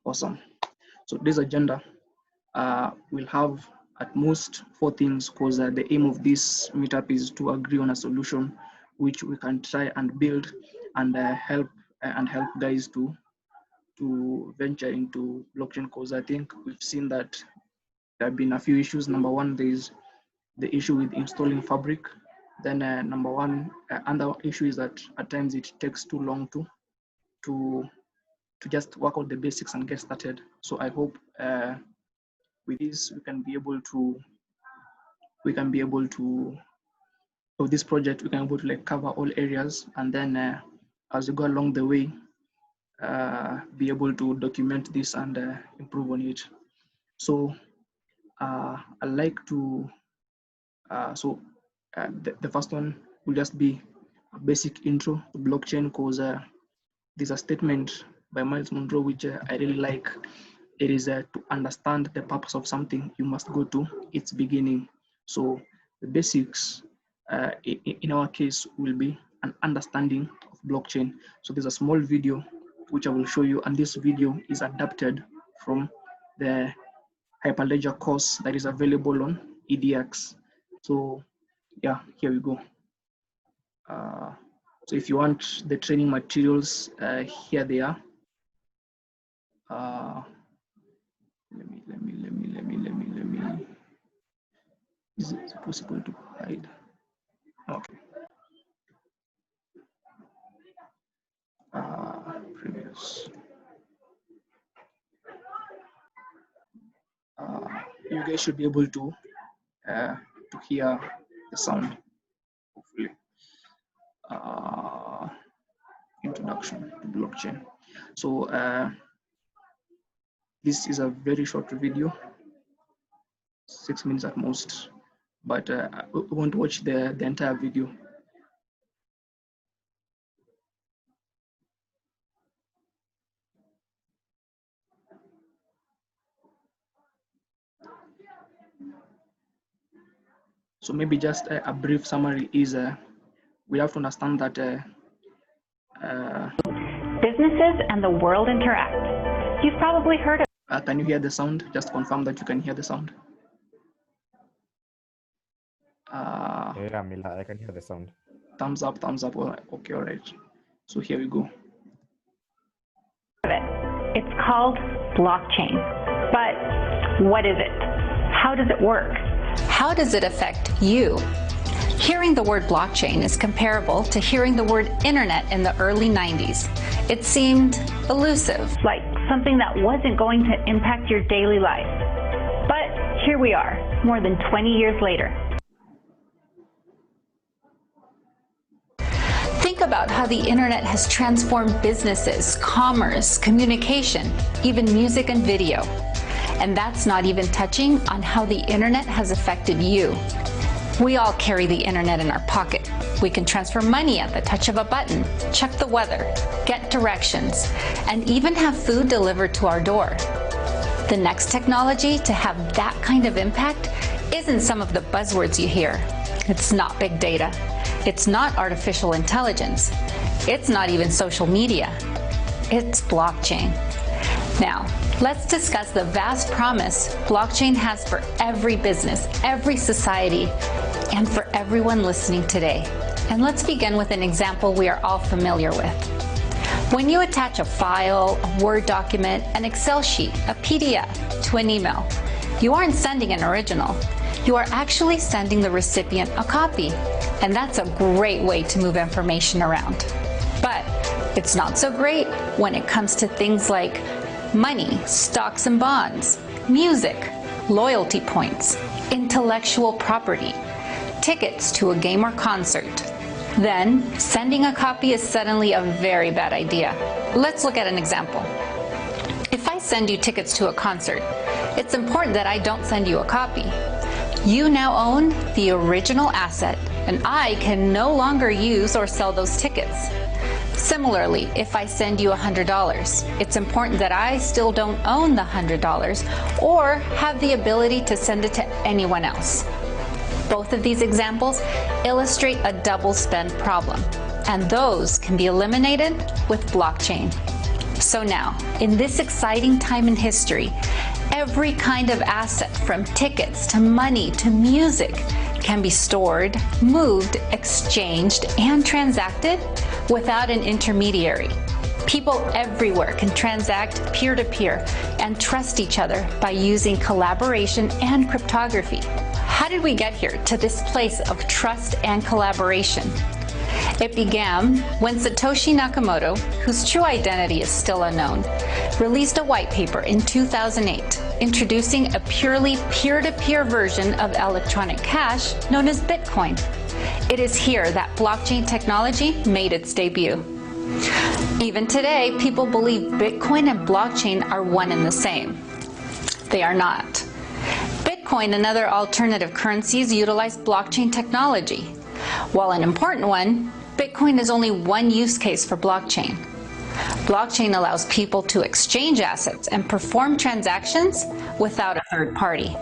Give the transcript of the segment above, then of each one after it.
Awesome. So this agenda will have at most 4 things, because the aim of this meetup is to agree on a solution which we can try and build and help guys to venture into blockchain, because I think we've seen that there have been a few issues. Number one, there is the issue with installing Fabric. Then number one, another issue is that at times it takes too long to just work out the basics and get started. So I hope with this we can be able to of this project we can be able to like cover all areas, and then as we go along the way be able to document this and improve on it. So I like to the first one will just be a basic intro to blockchain, because there's a statement by Miles Monroe which I really like. It is to understand the purpose of something, you must go to its beginning. So the basics in our case will be an understanding of blockchain. So there's a small video which I will show you, and this video is adapted from the Hyperledger course that is available on EDX. So yeah, here we go. So if you want the training materials, here they are. Let me. Is it possible to hide? Okay. Previous. You guys should be able to hear the sound, hopefully. Introduction to blockchain. So this is a very short video, 6 minutes at most, but we won't watch the entire video. So maybe just a brief summary is we have to understand that businesses and the world interact. You've probably heard of. Can you hear the sound? Just confirm that you can hear the sound. Yeah, Mila, I can hear the sound. Thumbs up, thumbs up. Okay, all right. So here we go. It's called blockchain. But what is it? How does it work? How does it affect you? Hearing the word blockchain is comparable to hearing the word internet in the early 90s. It seemed elusive. Like something that wasn't going to impact your daily life. But here we are, more than 20 years later. Think about how the internet has transformed businesses, commerce, communication, even music and video. And that's not even touching on how the internet has affected you. We all carry the internet in our pocket. We can transfer money at the touch of a button, check the weather, get directions, and even have food delivered to our door. The next technology to have that kind of impact isn't some of the buzzwords you hear. It's not big data. It's not artificial intelligence. It's not even social media. It's blockchain. Now, let's discuss the vast promise blockchain has for every business, every society, and for everyone listening today. And let's begin with an example we are all familiar with. When you attach a file, a Word document, an Excel sheet, a PDF to an email, you aren't sending an original. You are actually sending the recipient a copy. And that's a great way to move information around. But it's not so great when it comes to things like money, stocks and bonds, music, loyalty points, intellectual property, tickets to a game or concert. Then, sending a copy is suddenly a very bad idea. Let's look at an example. If I send you tickets to a concert, it's important that I don't send you a copy. You now own the original asset, and I can no longer use or sell those tickets. Similarly, if I send you $100, it's important that I still don't own the $100 or have the ability to send it to anyone else. Both of these examples illustrate a double spend problem, and those can be eliminated with blockchain. So now, in this exciting time in history, every kind of asset, from tickets to money to music, can be stored, moved, exchanged, and transacted without an intermediary. People everywhere can transact peer-to-peer and trust each other by using collaboration and cryptography. How did we get here to this place of trust and collaboration? It began when Satoshi Nakamoto, whose true identity is still unknown, released a white paper in 2008 introducing a purely peer-to-peer version of electronic cash known as Bitcoin. It is here that blockchain technology made its debut. Even today, people believe Bitcoin and blockchain are one and the same. They are not. Bitcoin and other alternative currencies utilize blockchain technology. While an important one, Bitcoin is only one use case for blockchain. Blockchain allows people to exchange assets and perform transactions without a third party.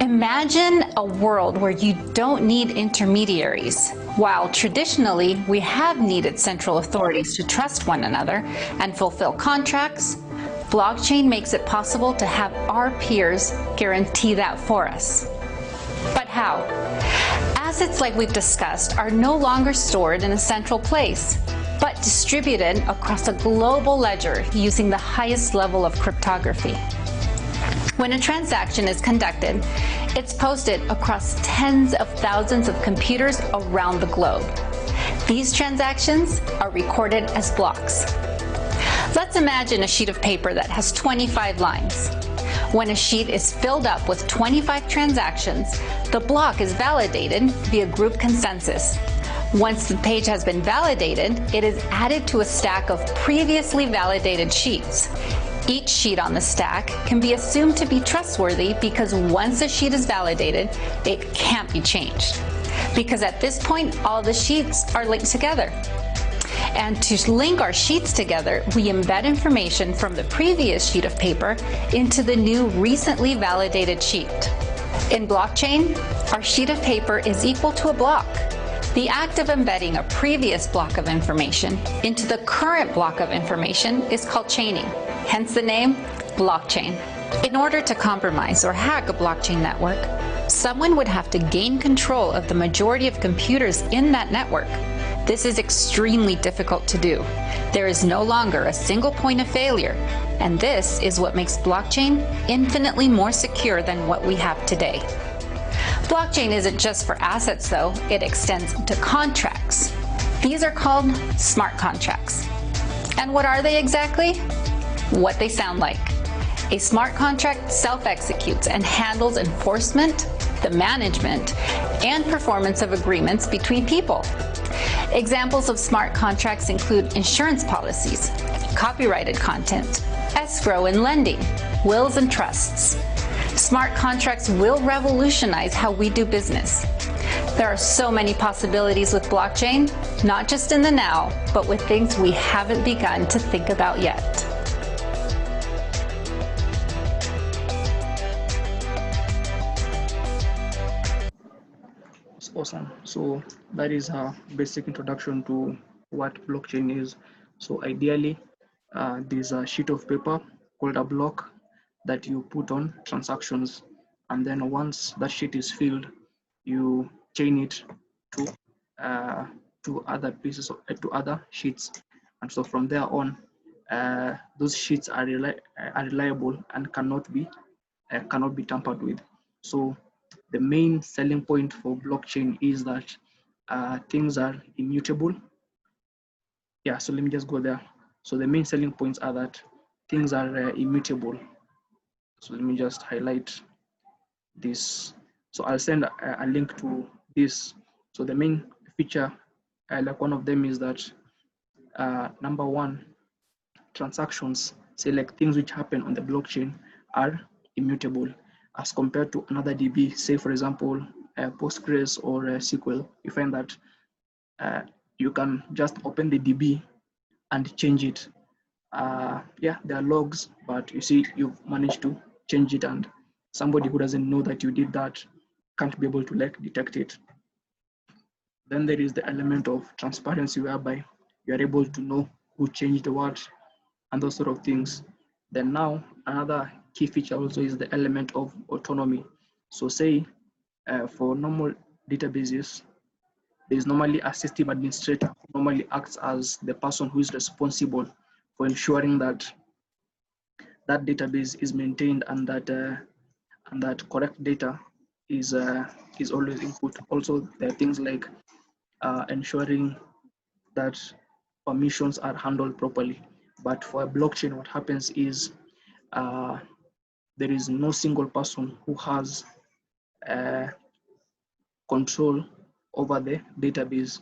Imagine a world where you don't need intermediaries. While traditionally we have needed central authorities to trust one another and fulfill contracts, blockchain makes it possible to have our peers guarantee that for us. But how? Assets like we've discussed are no longer stored in a central place, but distributed across a global ledger using the highest level of cryptography. When a transaction is conducted, it's posted across tens of thousands of computers around the globe. These transactions are recorded as blocks. Let's imagine a sheet of paper that has 25 lines. When a sheet is filled up with 25 transactions, the block is validated via group consensus. Once the page has been validated, it is added to a stack of previously validated sheets. Each sheet on the stack can be assumed to be trustworthy because once a sheet is validated, it can't be changed. Because at this point, all the sheets are linked together. And to link our sheets together, we embed information from the previous sheet of paper into the new recently validated sheet. In blockchain, our sheet of paper is equal to a block. The act of embedding a previous block of information into the current block of information is called chaining, hence the name blockchain. In order to compromise or hack a blockchain network, someone would have to gain control of the majority of computers in that network. This is extremely difficult to do. There is no longer a single point of failure, and this is what makes blockchain infinitely more secure than what we have today. Blockchain isn't just for assets though, it extends to contracts. These are called smart contracts. And what are they exactly? What they sound like. A smart contract self-executes and handles enforcement, the management, and performance of agreements between people. Examples of smart contracts include insurance policies, copyrighted content, escrow and lending, wills and trusts. Smart contracts will revolutionize how we do business. There are so many possibilities with blockchain, not just in the now, but with things we haven't begun to think about yet. It's awesome. So that is a basic introduction to what blockchain is. So ideally, there's a sheet of paper called a block that you put on transactions, and then once that sheet is filled, you chain it to other pieces to other sheets, and so from there on, those sheets are reliable and cannot be tampered with. So the main selling point for blockchain is that things are immutable. Yeah, so let me just go there. So the main selling points are that things are immutable. So let me just highlight this. So I'll send a link to this. So the main feature, like one of them is that number one, transactions, say like things which happen on the blockchain, are immutable as compared to another DB, say for example, Postgres or SQL. You find that you can just open the DB and change it. Yeah, there are logs, but you see you've managed to change it, and somebody who doesn't know that you did that can't be able to like detect it. Then there is the element of transparency, whereby you are able to know who changed the what, and those sort of things. Then now another key feature also is the element of autonomy. So say for normal databases, there is normally a system administrator who normally acts as the person who is responsible for ensuring that that database is maintained and that correct data is always input. Also, there are things like ensuring that permissions are handled properly. But for a blockchain, what happens is there is no single person who has control over the database.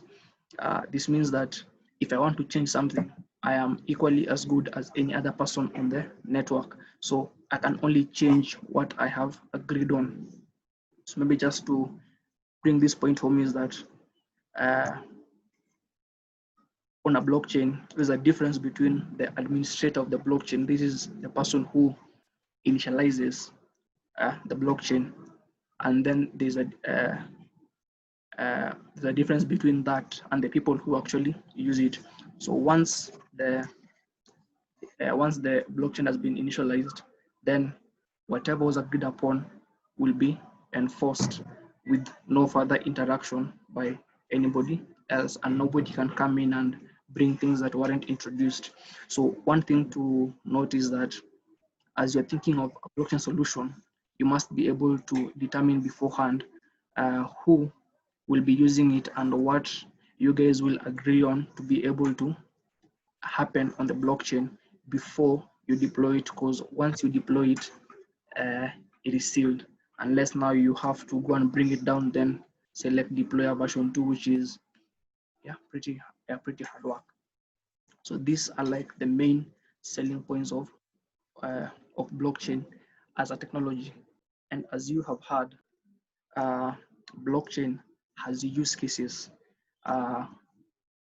This means that if I want to change something, I am equally as good as any other person on the network. So I can only change what I have agreed on. So maybe just to bring this point home is that on a blockchain, there's a difference between the administrator of the blockchain. This is the person who initializes the blockchain, and then there's a difference between that and the people who actually use it. So once the blockchain has been initialized, then whatever was agreed upon will be enforced with no further interaction by anybody else, and nobody can come in and bring things that weren't introduced. So one thing to note is that as you're thinking of a blockchain solution, you must be able to determine beforehand who will be using it and what you guys will agree on to be able to happen on the blockchain before you deploy it, because once you deploy it, it is sealed, unless now you have to go and bring it down, then select deployer version 2, which is pretty hard work. So these are like the main selling points of blockchain as a technology. And as you have heard, blockchain has use cases.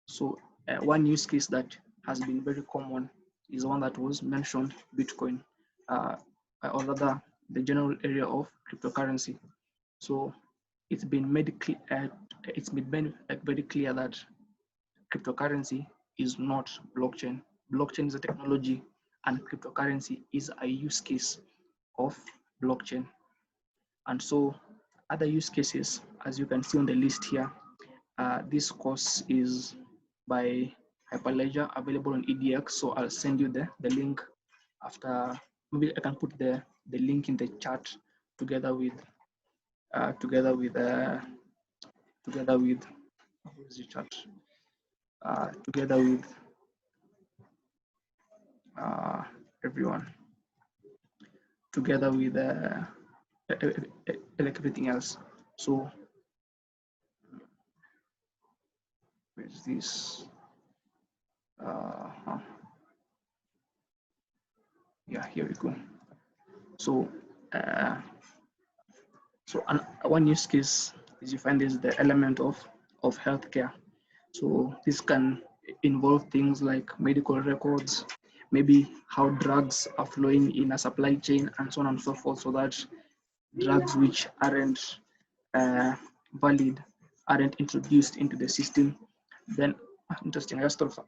So one use case that has been very common is one that was mentioned, Bitcoin, or rather the general area of cryptocurrency. So it's been made very clear that cryptocurrency is not blockchain. Blockchain is a technology, and cryptocurrency is a use case of blockchain. And so other use cases, as you can see on the list here, this course is by Hyperledger, available on EDX. So I'll send you the link after. Maybe I can put the link in the chat together with where is the chat? Together with everyone, together with like everything else. So where's this? Yeah, here we go. So one use case is you find is the element of healthcare. So this can involve things like medical records, maybe how drugs are flowing in a supply chain, and so on and so forth, so that drugs which aren't valid aren't introduced into the system. Then interesting, I just thought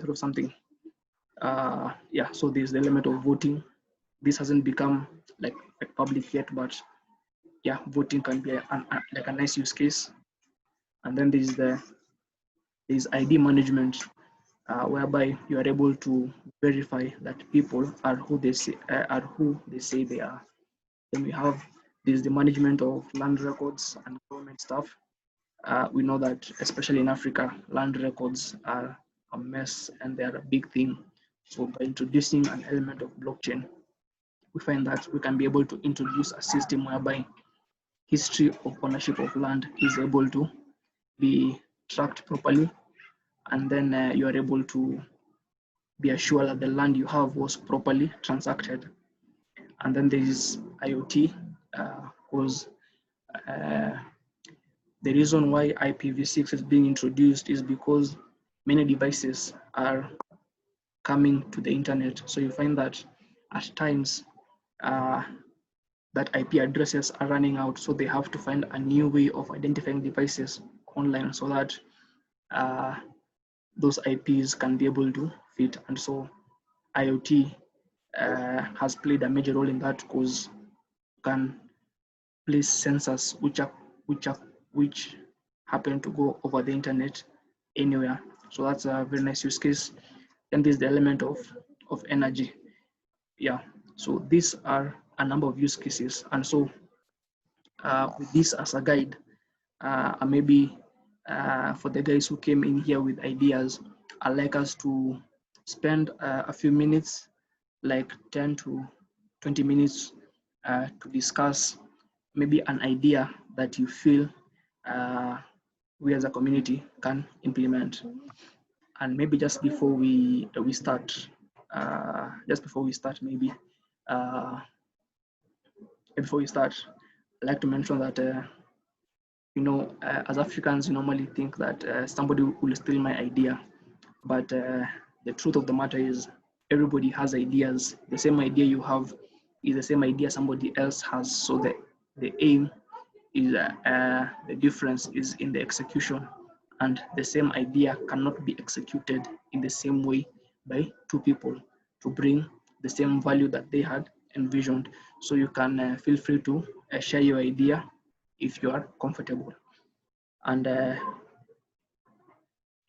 of something. Yeah, so there's the element of voting. This hasn't become like public yet, but yeah, voting can be like a nice use case. And then there's ID management, whereby you are able to verify that people are who they say they are. Then we have there's the management of land records and government stuff. We know that especially in Africa, land records are a mess and they are a big thing. So by introducing an element of blockchain, we find that we can be able to introduce a system whereby history of ownership of land is able to be tracked properly, and then you are able to be assured that the land you have was properly transacted. And then there is IoT, because the reason why IPv6 is being introduced is because many devices are coming to the internet. So you find that at times that IP addresses are running out, so they have to find a new way of identifying devices online so that those IPs can be able to fit. And so IoT has played a major role in that, because you can place sensors which happen to go over the internet anywhere. So that's a very nice use case. Then there's the element of energy. Yeah, so these are a number of use cases. And so with this as a guide, maybe for the guys who came in here with ideas, I'd like us to spend a few minutes, like 10 to 20 minutes, to discuss maybe an idea that you feel we as a community can implement. And maybe just before we start, maybe before we start, I'd like to mention that as Africans, we normally think that somebody will steal my idea, but the truth of the matter is everybody has ideas. The same idea you have is the same idea somebody else has. So the aim is the difference is in the execution, and the same idea cannot be executed in the same way by two people to bring the same value that they had envisioned. So you can feel free to share your idea if you are comfortable. And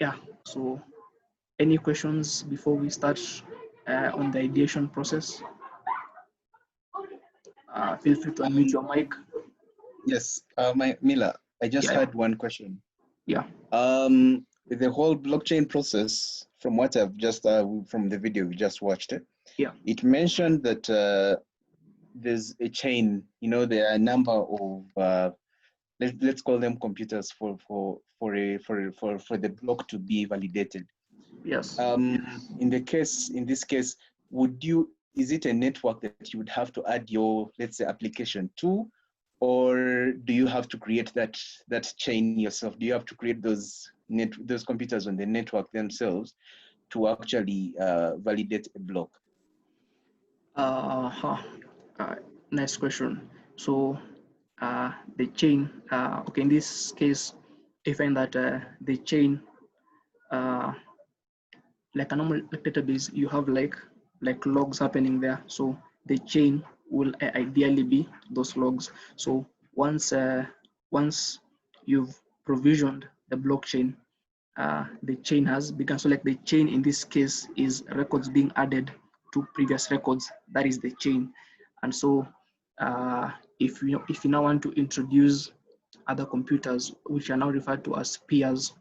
yeah, so any questions before we start on the ideation process? Feel free to unmute your mic. Yes, Mila, I just had one question. Yeah. With the whole blockchain process, from what I've just, from the video we just watched it, it mentioned that there's a chain, there are a number of, let's call them computers for the block to be validated. Yes. In this case, is it a network that you would have to add your, let's say, application to, or do you have to create that chain yourself? Do you have to create those computers on the network themselves to actually validate a block? Nice question. So the chain, okay, in this case, I find that the chain, like a normal database, you have like logs happening there. So the chain will ideally be those logs. So once you've provisioned the blockchain, the chain has begun. So like the chain in this case is records being added to previous records. That is the chain. And so if you now want to introduce other computers, which are now referred to as peers,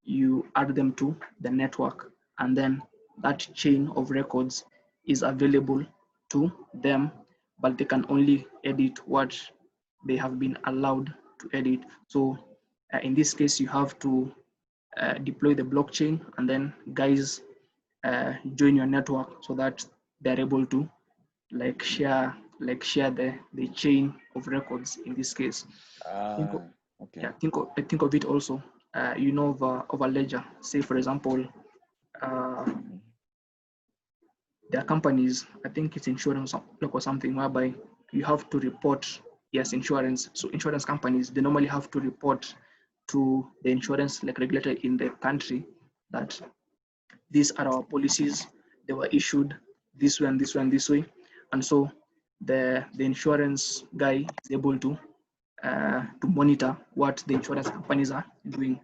you add them to the network, and then that chain of records is available to them, but they can only edit what they have been allowed to edit. So in this case, you have to deploy the blockchain, and then guys join your network so that they're able to share the chain of records in this case. Okay. Yeah, think of it also. Of a ledger. Say for example, there are companies, I think it's insurance or something, whereby you have to report, yes, insurance. So insurance companies, they normally have to report to the insurance regulator in the country that these are our policies. They were issued this way and this way and this way. And so the insurance guy is able to monitor what the insurance companies are doing.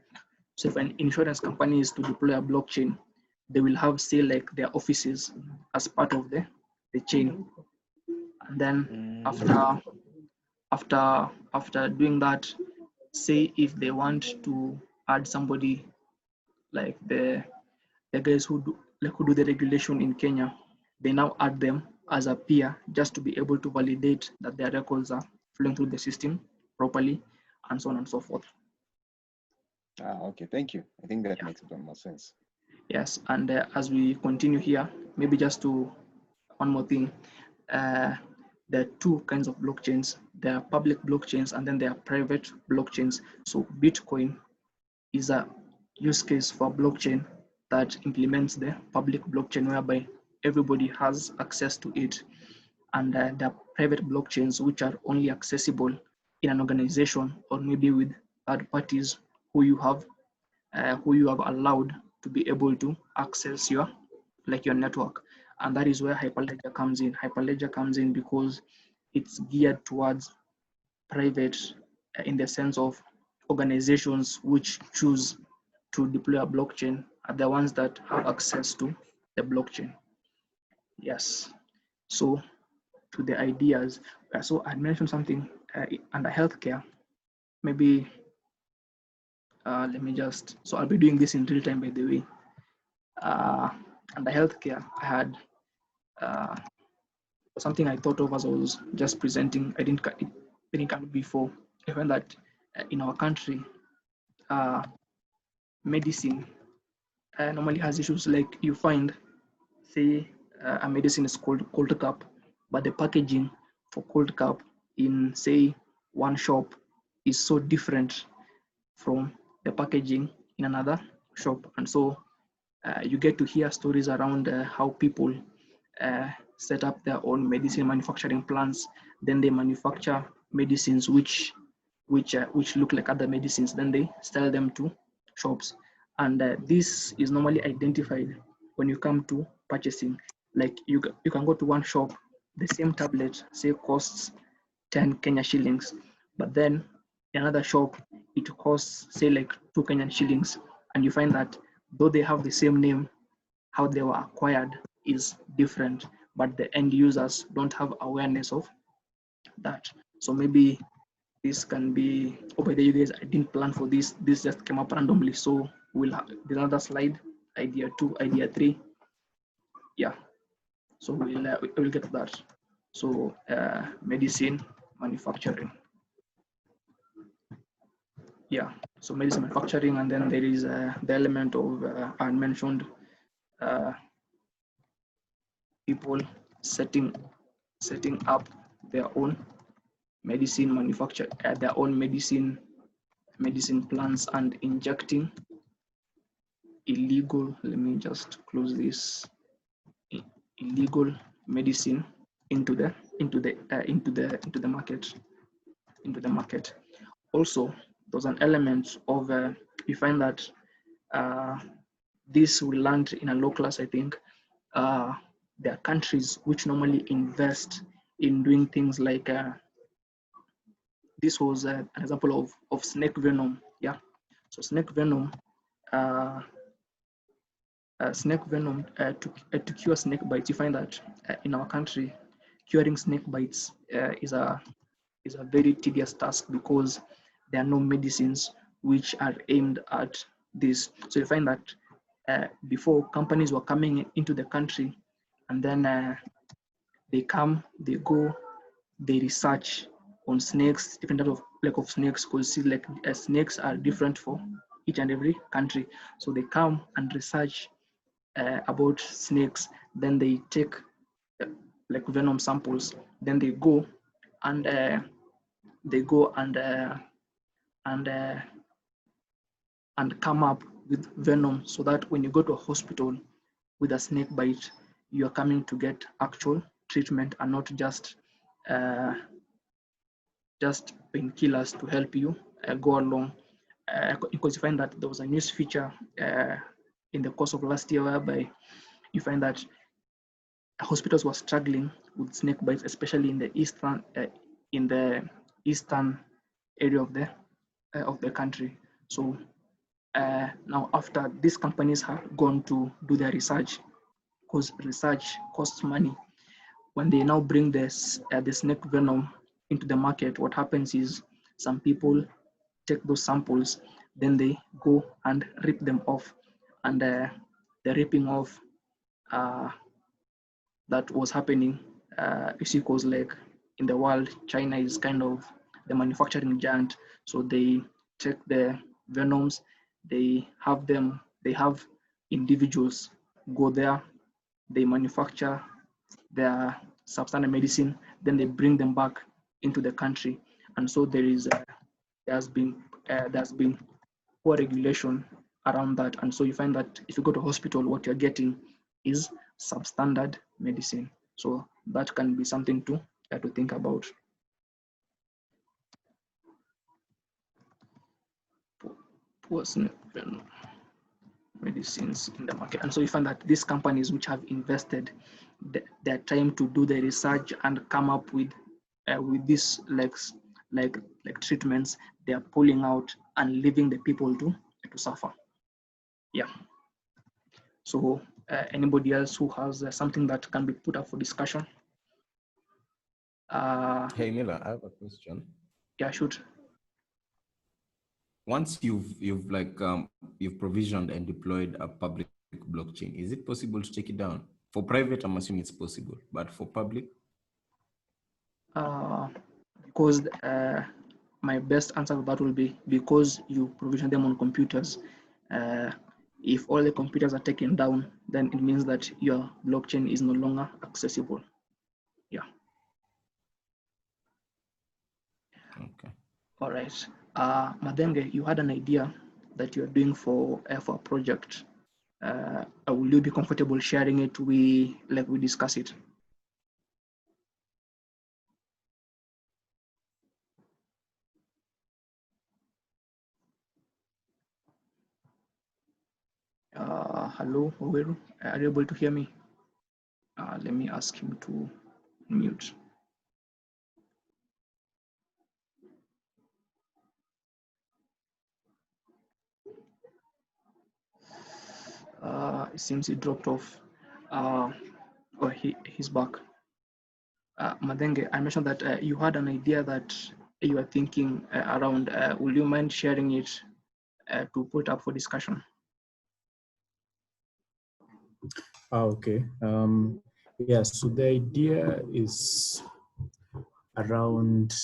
So if an insurance company is to deploy a blockchain, they will have, say, their offices as part of the chain. And then after doing that, say if they want to add somebody like the guys who do the regulation in Kenya, they now add them as a peer just to be able to validate that their records are flowing through the system properly, and so on and so forth. Okay, thank you. I think that makes a bit more sense. Yes, and as we continue here, maybe just to one more thing, there are two kinds of blockchains. There are public blockchains, and then there are private blockchains. So Bitcoin is a use case for blockchain that implements the public blockchain, whereby everybody has access to it. And there are private blockchains which are only accessible in an organization, or maybe with third parties who you have allowed to be able to access your like your network. And that is where Hyperledger comes in. Hyperledger comes in because it's geared towards private, in the sense of organizations which choose to deploy a blockchain are the ones that have access to the blockchain. Yes. So to the ideas. So I mentioned something under healthcare. Maybe let me just, so I'll be doing this in real time, by the way. Under healthcare, I had something I thought of as I was just presenting. I didn't come before. I found that in our country, medicine normally has issues. Like you find, say, a medicine is called cold cap, but the packaging for cold cap in, say, one shop is so different from the packaging in another shop. And so you get to hear stories around how people set up their own medicine manufacturing plants. Then they manufacture medicines which look like other medicines. Then they sell them to shops. And this is normally identified when you come to purchasing. Like you can go to one shop, the same tablet, say, costs 10 Kenya shillings, but then in another shop, it costs, say, like 2 Kenyan shillings. And you find that though they have the same name, how they were acquired is different, but the end users don't have awareness of that. So maybe this can be, oh, by the way, you guys, I didn't plan for this. This just came up randomly. So we'll have another slide, idea 2, idea 3. Yeah. So we'll get to that. So medicine manufacturing. Yeah. So medicine manufacturing, and then there is the element of unmentioned people setting up their own medicine manufacture, their own medicine plants, and injecting illegal, let me just close this, illegal medicine into the market. Also, there's an element of you find that this will land in a low class. I think there are countries which normally invest in doing things like this was an example of snake venom. Yeah, so snake venom to cure snake bites. You find that in our country, curing snake bites is a very tedious task because there are no medicines which are aimed at this. So you find that before, companies were coming into the country, and then they come, they go, they research on snakes, different types of snakes, because see, like snakes are different for each and every country. So they come and research about snakes. Then they take like venom samples. Then they go and come up with venom, so that when you go to a hospital with a snake bite, you are coming to get actual treatment and not just painkillers to help you go along. Because you find that there was a news feature in the course of last year whereby you find that hospitals were struggling with snake bites, especially in the eastern area of the country. So now, after these companies have gone to do their research, because research costs money, when they now bring this the snake venom into the market, what happens is some people take those samples, then they go and rip them off, and the ripping off that was happening, you see, because like in the world, China is kind of the manufacturing giant. So they take the venoms, they have individuals go there, they manufacture their substandard medicine, then they bring them back into the country. And so there's been poor regulation around that. And so you find that if you go to hospital, what you're getting is substandard medicine. So that can be something to think about. Poor snake venom. medicines in the market. And so you find that these companies which have invested their time to do the research and come up with this like treatments, they are pulling out and leaving the people to suffer. Yeah. So anybody else who has something that can be put up for discussion? Hey Miller, I have a question. Yeah, shoot. Once you've provisioned and deployed a public blockchain, is it possible to take it down? For private, I'm assuming it's possible, but for public? Because my best answer to that will be because you provision them on computers. If all the computers are taken down, then it means that your blockchain is no longer accessible. Yeah. Okay. All right. Madenge, you had an idea that you're doing for a project. Will you be comfortable sharing it? We discuss it. Hello, Oweru, are you able to hear me? Let me ask him to mute. It seems he dropped off. He's back. Madenge, I mentioned that you had an idea that you are thinking around. Will you mind sharing it to put up for discussion? Okay. Yeah, so the idea is around,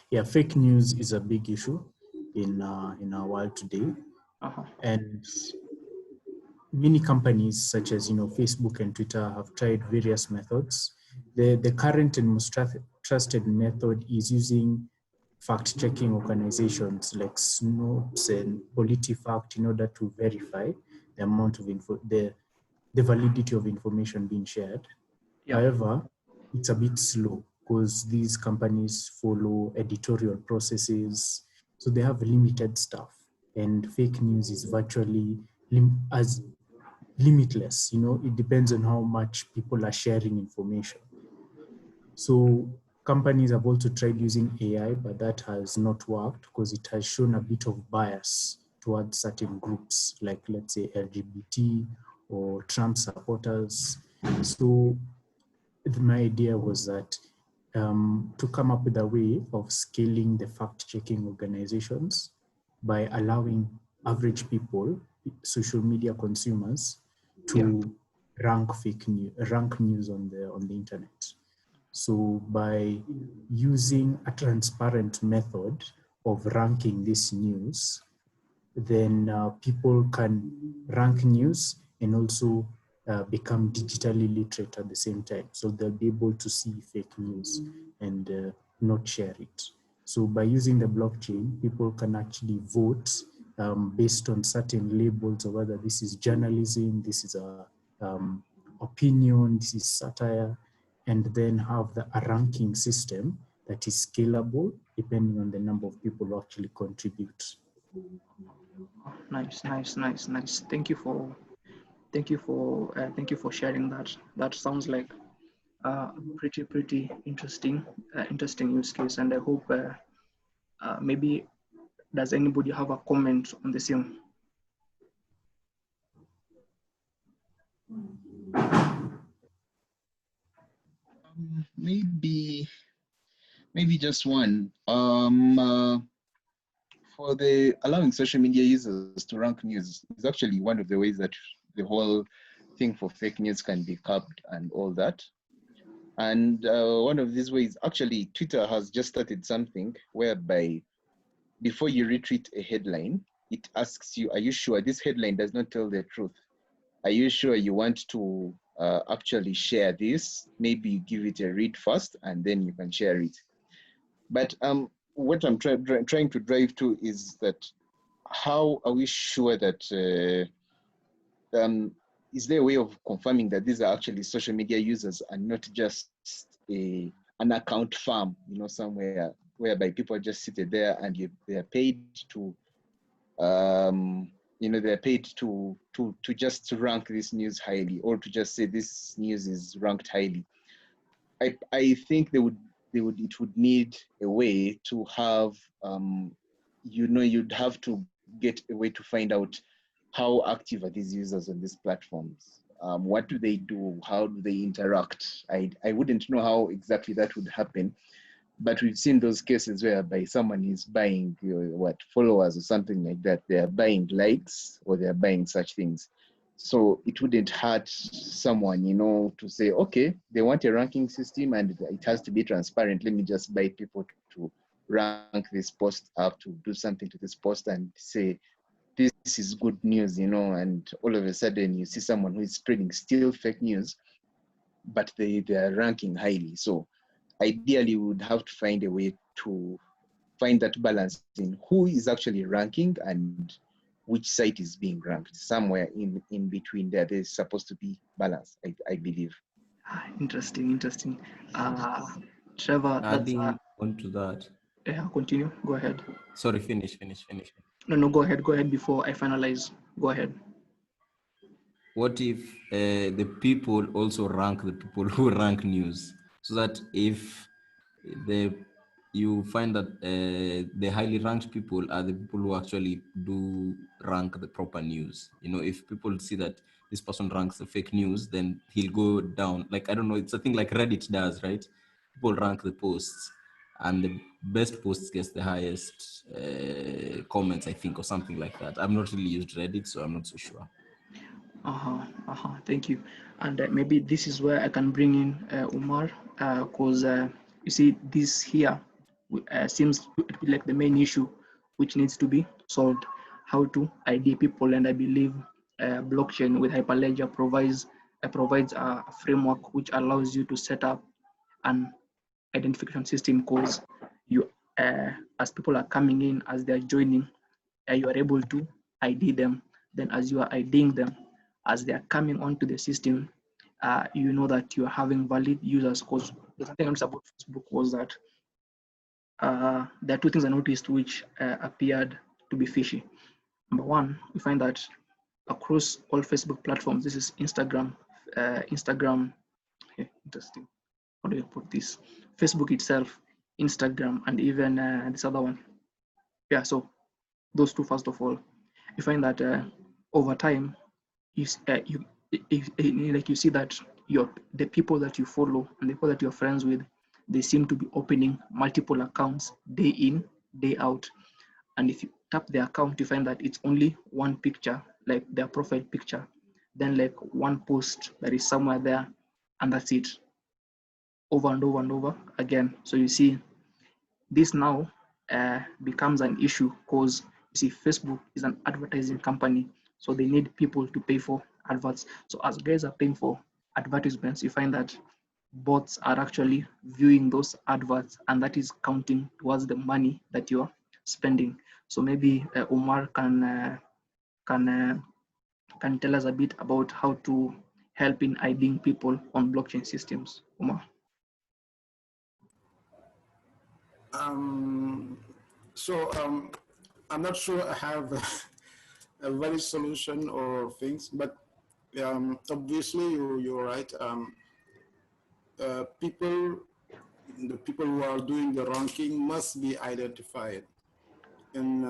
yeah, fake news is a big issue in our world today. And many companies such as, Facebook and Twitter have tried various methods. The current and most trusted method is using fact-checking organizations like Snopes and PolitiFact in order to verify the amount of the validity of information being shared. Yeah. However, it's a bit slow because these companies follow editorial processes, so they have limited staff, and fake news is virtually as limitless. It depends on how much people are sharing information. So companies have also tried using AI, but that has not worked because it has shown a bit of bias towards certain groups, like let's say LGBT or Trump supporters. So my idea was that to come up with a way of scaling the fact-checking organizations by allowing average people, social media consumers, to rank news on the internet. So by using a transparent method of ranking this news, then people can rank news and also become digitally literate at the same time. So they'll be able to see fake news and not share it. So by using the blockchain, people can actually vote based on certain labels of whether this is journalism, this is a opinion, this is satire, and then have a ranking system that is scalable depending on the number of people who actually contribute. Nice. Thank you for sharing that. That sounds like pretty interesting use case, and I hope maybe does anybody have a comment on the same? Maybe just one. For the allowing social media users to rank news is actually one of the ways that the whole thing for fake news can be curbed and all that. And one of these ways, actually, Twitter has just started something whereby before you retweet a headline, it asks you, are you sure this headline does not tell the truth? Are you sure you want to actually share this? Maybe you give it a read first and then you can share it. But what I'm trying to drive to is that how are we sure that is there a way of confirming that these are actually social media users and not just an account farm, somewhere whereby people just seated there and they are paid to you know, they're paid to just rank this news highly, or to just say this news is ranked highly. I think it would need a way to have, you know, you'd have to get a way to find out how active are these users on these platforms. What do they do? How do they interact? I wouldn't know how exactly that would happen, but we've seen those cases whereby someone is buying followers or something like that. They are buying likes, or they are buying such things. So it wouldn't hurt someone, you know, to say, okay, they want a ranking system and it has to be transparent. Let me just buy people to rank this post up, to do something to this post and say, this is good news, you know, and all of a sudden you see someone who is spreading still fake news, but they are ranking highly. So ideally, we would have to find a way to find that balance in who is actually ranking and which site is being ranked. Somewhere in between there, there's supposed to be balance, I believe. Interesting. Trevor, adding on to that. Yeah, continue. Go ahead. Sorry, finish. No, go ahead before I finalize. Go ahead. What if the people also rank the people who rank news, so that if you find that the highly ranked people are the people who actually do rank the proper news. You know, if people see that this person ranks the fake news, then he'll go down. Like, I don't know, it's a thing like Reddit does, right? People rank the posts, and the best posts gets the highest comments, I think, or something like that. I've not really used Reddit, so I'm not so sure. Thank you. And maybe this is where I can bring in Umar, because you see, this here seems to be like the main issue which needs to be solved. How to ID people, and I believe blockchain with Hyperledger provides a framework which allows you to set up an identification system, because you, as people are coming in, as they are joining, you are able to ID them. Then as you are IDing them, as they are coming onto the system, you know that you are having valid users. Because the thing I noticed about Facebook was that there are two things I noticed which appeared to be fishy. Number one, we find that across all Facebook platforms, this is Instagram, interesting. How do you put this? Facebook itself, Instagram, and even this other one. Yeah, so those two, first of all, you find that over time, you see that the people that you follow and the people that you're friends with, they seem to be opening multiple accounts day in, day out. And if you tap their account, you find that it's only one picture, like their profile picture, then like one post that is somewhere there, and that's it, over and over and over again. So you see, this now becomes an issue, because you see, Facebook is an advertising company, so they need people to pay for adverts. So as guys are paying for advertisements, you find that bots are actually viewing those adverts, and that is counting towards the money that you're spending. So maybe Omar can tell us a bit about how to help in IDing people on blockchain systems. Omar. I'm not sure I have a valid solution or things, but obviously you're right. The people who are doing the ranking must be identified, and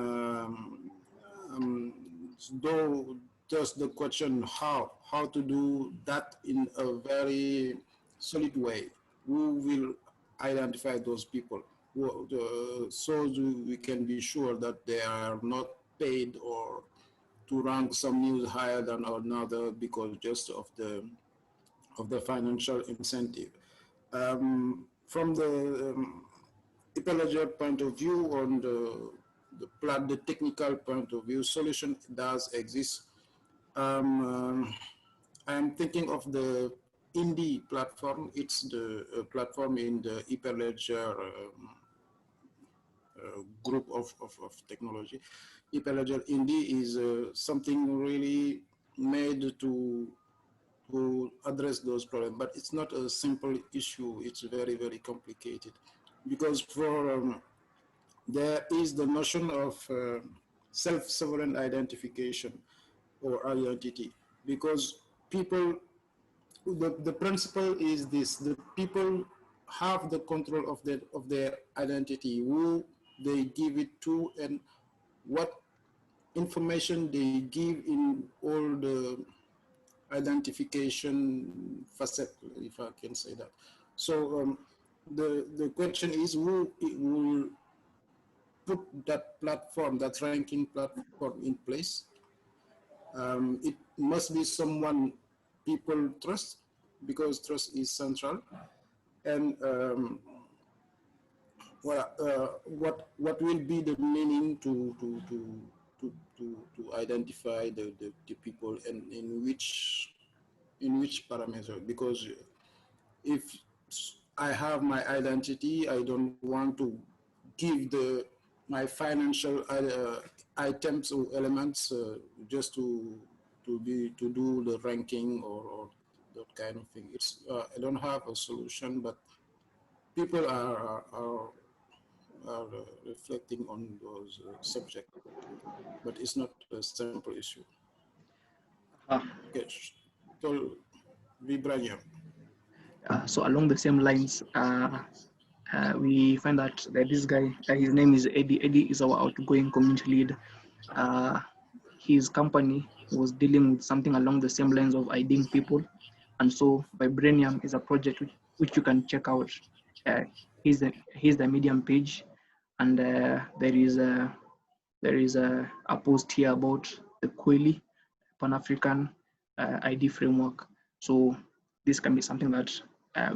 though just the question how to do that in a very solid way. Who will identify those people? So we can be sure that they are not paid or to rank some news higher than another because just of the financial incentive. From the Hyperledger point of view, on the technical point of view, solution does exist. I'm thinking of the Indie platform. It's the platform in the Hyperledger group of technology. Hyperledger Indie is something really made to address those problems, but it's not a simple issue. It's very, very complicated, because for there is the notion of self-sovereign identification or identity, because people, the principle is this: the people have the control of their identity, who they give it to, and what information they give in all the identification facet, if I can say that. So the question is, who will put that platform, that ranking platform in place? It must be someone people trust, because trust is central. And what will be the meaning to identify the people, and in which parameter? Because if I have my identity, I don't want to give my financial items or elements just to do the ranking or that kind of thing. It's I don't have a solution, but people are reflecting on those subjects, but it's not a simple issue. Okay, so Vibranium. So along the same lines, we find that this guy, his name is Eddie. Eddie is our outgoing community lead. His company was dealing with something along the same lines of IDing people. And so Vibranium is a project which you can check out. Here's the Medium page, and there is a post here about the Kweli Pan-African ID framework. So this can be something that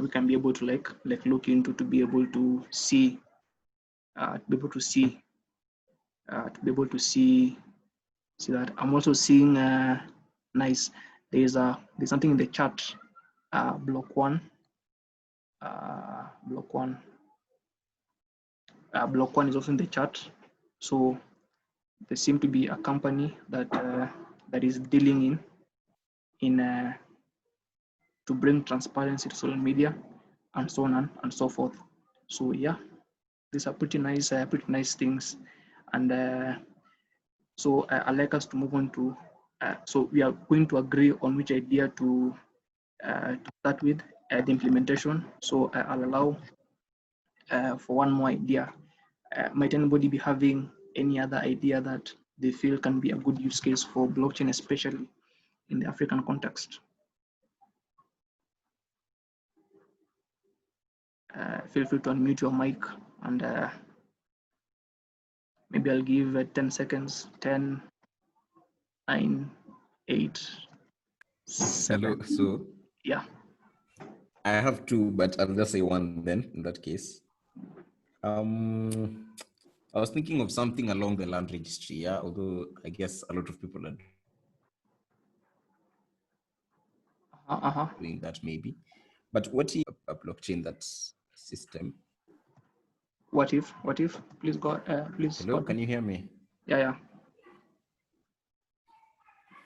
we can be able to like look into, to be able to see see that. I'm also seeing nice. There's something in the chat. Block one is also in the chat. So there seems to be a company that that is dealing in to bring transparency to social media, and so on and so forth. So yeah, these are pretty nice things. And so I'd like us to move on to, so we are going to agree on which idea to start with, the implementation. So I'll allow for one more idea. Might anybody be having any other idea that they feel can be a good use case for blockchain, especially in the African context? Feel free to unmute your mic, and maybe I'll give 10 seconds. 10, 9, 8, 7. Hello. So yeah, I have two, but I'll just say one then in that case. I was thinking of something along the land registry, yeah, although I guess a lot of people are doing that maybe. But what if a blockchain that's system? What if? Please go. Please. Hello, can you hear me? Yeah.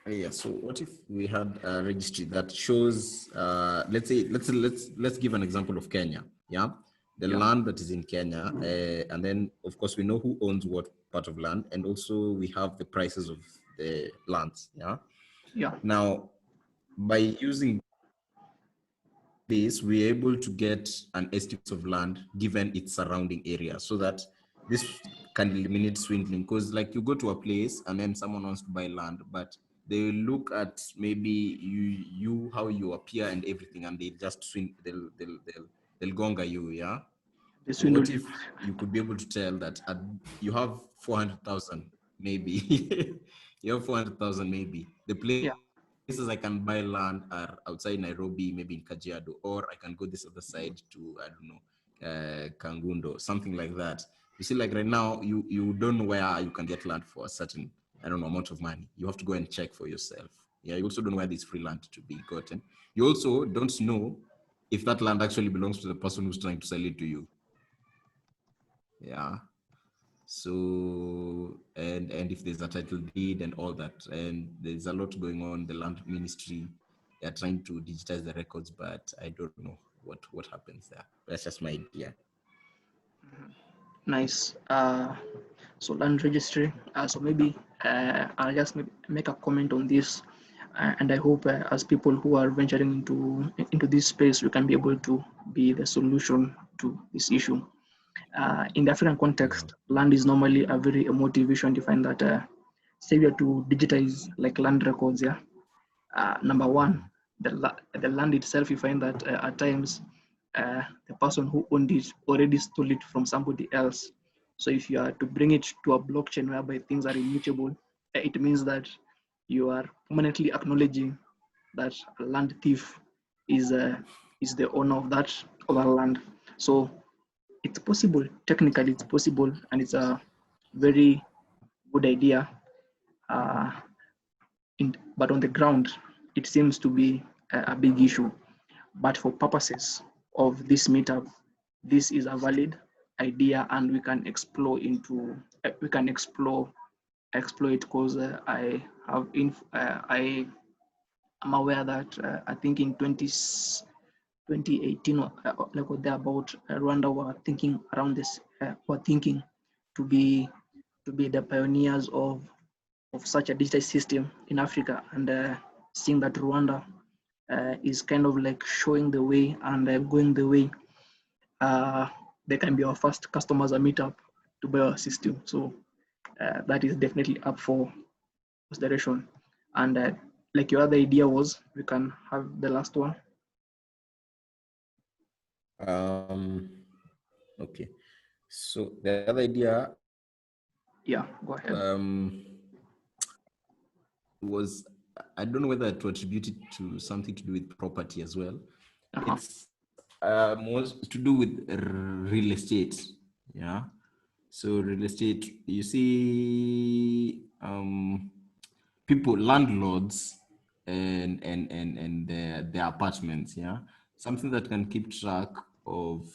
Yeah. So what if we had a registry that shows, let's give an example of Kenya. Yeah. The land that is in Kenya, and then of course we know who owns what part of land, and also we have the prices of the lands. Yeah. Now, by using this, we're able to get an estimate of land given its surrounding area, so that this can eliminate swindling. Because like you go to a place and then someone wants to buy land, but they look at maybe you how you appear and everything, and they just they'll gonga you. Yeah. So what if you could be able to tell that you have 400,000 maybe you have 400,000 maybe. The places I can buy land are outside Nairobi, maybe in Kajiado, or I can go this other side to, I don't know, Kangundo, something like that. You see, like right now, you don't know where you can get land for a certain, I don't know, amount of money. You have to go and check for yourself. Yeah, you also don't know where there's free land to be gotten. You also don't know if that land actually belongs to the person who's trying to sell it to you. Yeah. So, and if there's a title deed and all that, and there's a lot going on, the land ministry, they're trying to digitize the records, but I don't know what happens there. That's just my idea. Nice. So land registry. So maybe I'll just make a comment on this, and I hope as people who are venturing into this space, we can be able to be the solution to this issue. In the African context, land is normally a very emotive issue, and you find that say we are to digitize like land records. Yeah. Number one, the land itself, you find that at times the person who owned it already stole it from somebody else. So if you are to bring it to a blockchain whereby things are immutable, it means that you are permanently acknowledging that a land thief is the owner of that other land. So it's possible, technically it's possible, and it's a very good idea. But on the ground, it seems to be a big issue. But for purposes of this meetup, this is a valid idea, and we can explore it because I am aware that I think in 2018 like thereabout, Rwanda were thinking around this, were thinking to be the pioneers of such a digital system in Africa, and seeing that Rwanda is kind of like showing the way and going the way, they can be our first customers at meetup to buy our system. So that is definitely up for consideration. And like your other idea was, we can have the last one. Okay. So the other idea. Yeah, go ahead. Was, I don't know whether to attribute it to something to do with property as well. It's more to do with real estate. Yeah. So real estate, you see, people, landlords, and their apartments. Yeah, something that can keep track of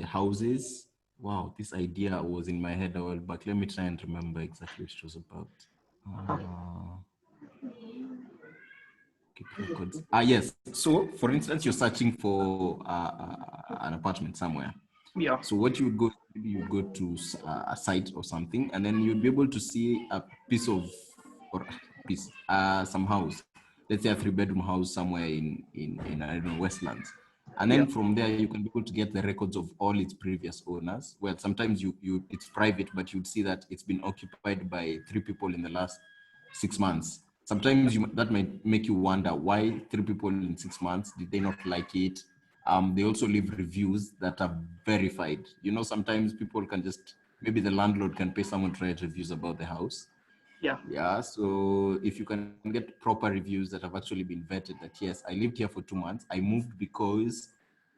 houses. Wow, this idea was in my head a while back. Let me try and remember exactly what it was about. Keep records. Yes. So, for instance, you're searching for an apartment somewhere. Yeah. So what you would go, maybe you go to a site or something, and then you'd be able to see a piece of, some house. Let's say a 3-bedroom house somewhere in I don't know, Westlands. And then from there, you can be able to get the records of all its previous owners. Well, sometimes it's private, but you'd see that it's been occupied by 3 people in the last 6 months. Sometimes that might make you wonder, why 3 people in 6 months? Did they not like it? They also leave reviews that are verified. You know, sometimes people can just, maybe the landlord can pay someone to write reviews about the house. Yeah. So if you can get proper reviews that have actually been vetted, that yes, I lived here for 2 months. I moved because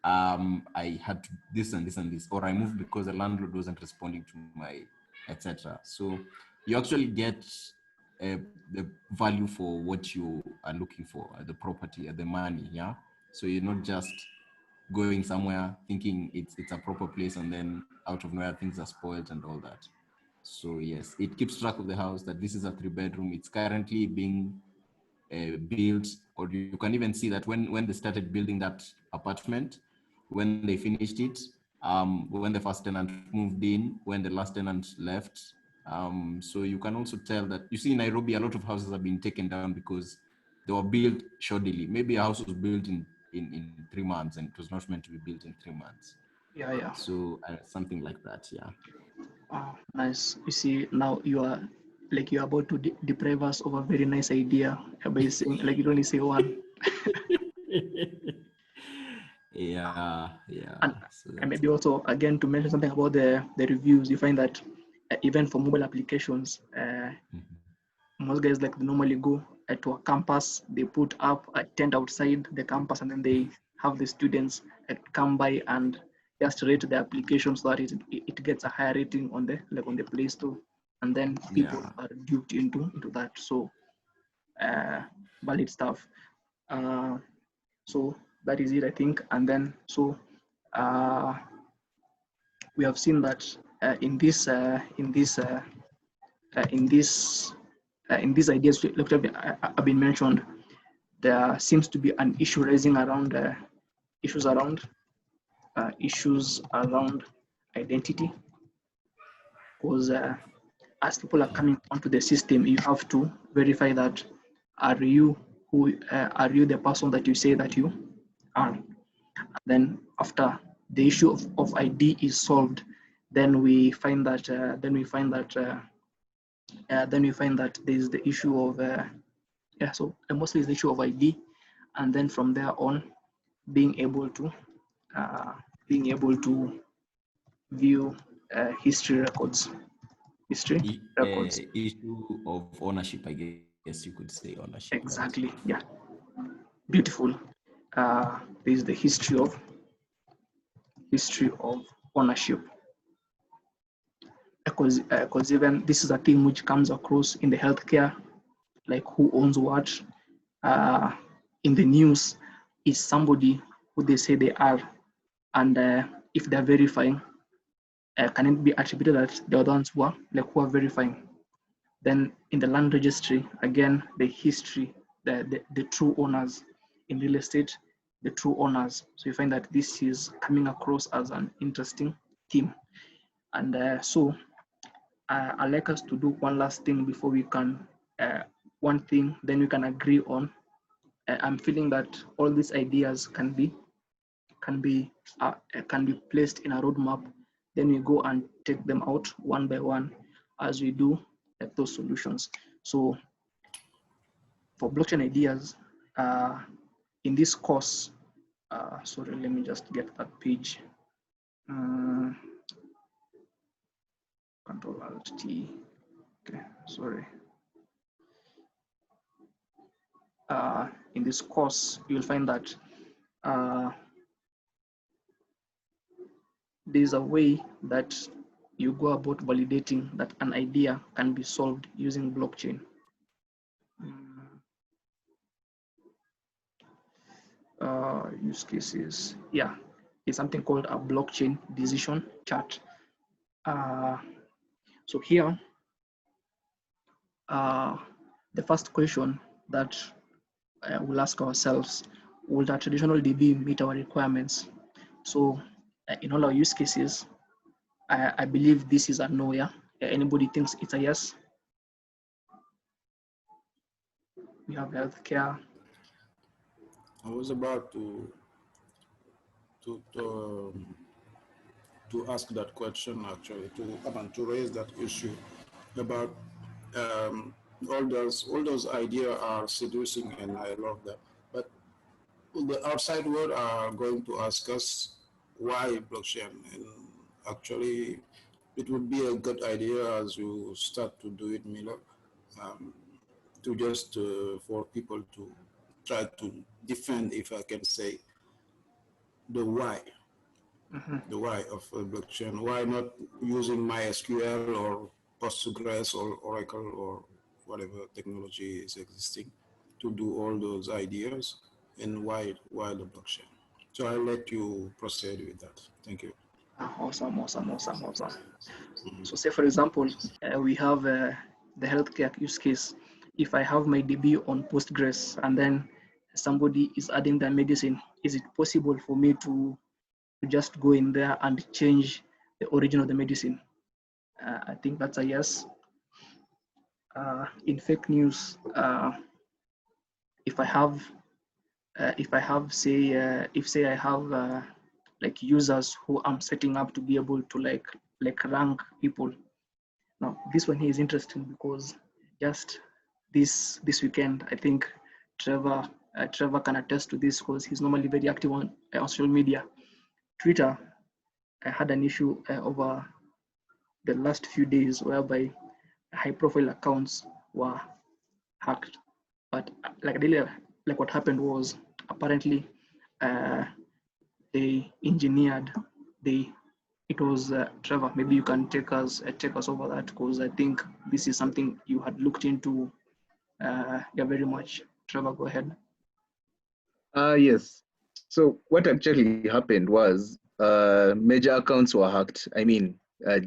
I had to this and this and this, or I moved because the landlord wasn't responding to my, etc. So you actually get the value for what you are looking for, the property, the money. Yeah. So you're not just going somewhere thinking it's a proper place, and then out of nowhere things are spoiled and all that. So yes, it keeps track of the house, that this is a 3-bedroom. It's currently being built, or you can even see that when they started building that apartment, when they finished it, when the first tenant moved in, when the last tenant left. So you can also tell that, you see in Nairobi, a lot of houses have been taken down because they were built shoddily. Maybe a house was built in 3 months and it was not meant to be built in 3 months. Yeah. So something like that, yeah. Oh, nice. You see, now you're about to deprive us of a very nice idea by saying, like, you only say one. Yeah. And maybe also, again, to mention something about the reviews, you find that even for mobile applications, most guys, like, they normally go to a campus, they put up a tent outside the campus, and then they have the students come by and just rate the application so that it gets a higher rating on the Play Store, and then people are duped into that. So valid stuff. So that is it, I think. And then so we have seen that in these ideas that have been mentioned, there seems to be an issue rising around issues around identity, because as people are coming onto the system, you have to verify that are you the person that you say that you are. And then after the issue of ID is solved, then we find that there is the issue of so mostly it's the issue of ID, and then from there on, being able to view history records. Issue of ownership, I guess you could say ownership. Exactly. Right? Yeah. Beautiful. There is the history of ownership. Because even this is a thing which comes across in the healthcare, like who owns what. In the news is somebody who they say they are, and if they're verifying, can it be attributed that they're the ones who are verifying? Then in the land registry, again, the history, the true owners in real estate, the true owners. So you find that this is coming across as an interesting theme. And so I'd like us to do one last thing before we can, one thing, then we can agree on. I'm feeling that all these ideas can be placed in a roadmap. Then we go and take them out one by one as we do those solutions. So for blockchain ideas, in this course, sorry, let me just get that page. Control-Alt-T. Okay, sorry. In this course, you'll find that there's a way that you go about validating that an idea can be solved using blockchain. Use cases, yeah, it's something called a blockchain decision chart. So here, the first question that we'll ask ourselves, will a traditional DB meet our requirements? So in all our use cases, I believe this is a no, yeah? Anybody thinks it's a yes? We have healthcare. I was about to ask that question, actually, to raise that issue about all those ideas are seducing, and I love that. But the outside world are going to ask us why blockchain, and actually it would be a good idea as you start to do it, Milo, to just for people to try to defend, if I can say, the why. The why of blockchain. Why not using MySQL or Postgres or Oracle or whatever technology is existing to do all those ideas, and why the blockchain? So I'll let you proceed with that. Thank you. Awesome. So say, for example, we have the healthcare use case. If I have my DB on Postgres and then somebody is adding their medicine, is it possible for me to just go in there and change the origin of the medicine? I think that's a yes. In fake news, if I have like users who I'm setting up to be able to like rank people. Now this one here is interesting because just this weekend, I think Trevor can attest to this because he's normally very active on social media. Twitter had an issue over the last few days whereby high-profile accounts were hacked. But like what happened was apparently they engineered it was Trevor. Maybe you can take us over that because I think this is something you had looked into. Yeah, very much. Trevor, go ahead. Yes. So what actually happened was major accounts were hacked. I mean,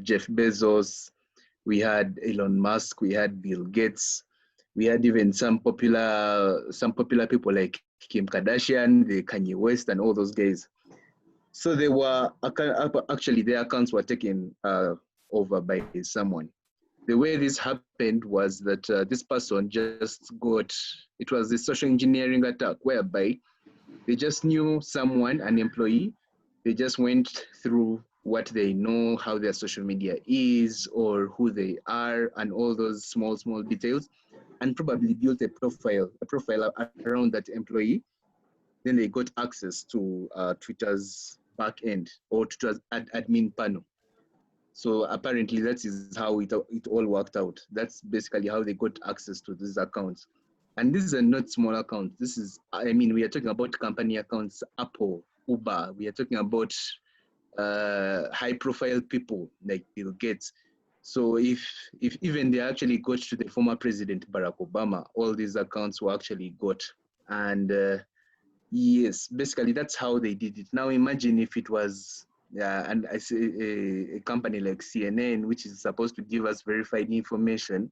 Jeff Bezos, we had Elon Musk, we had Bill Gates, we had even some popular people like Kim Kardashian, the Kanye West, and all those guys. So they were actually their accounts were taken over by someone. The way this happened was that this person just got, it was a social engineering attack whereby they just knew someone, an employee. They just went through what they know, how their social media is, or who they are, and all those small details, and probably built a profile around that employee. Then they got access to Twitter's back end or Twitter's admin panel. So apparently that is how it all worked out. That's basically how they got access to these accounts. And these are not small accounts. This is, I mean, we are talking about company accounts, Apple, Uber. We are talking about high profile people like Bill Gates. So if even they actually got to the former president, Barack Obama, all these accounts were actually got. And yes, basically that's how they did it. Now imagine if it was and I say a company like CNN, which is supposed to give us verified information,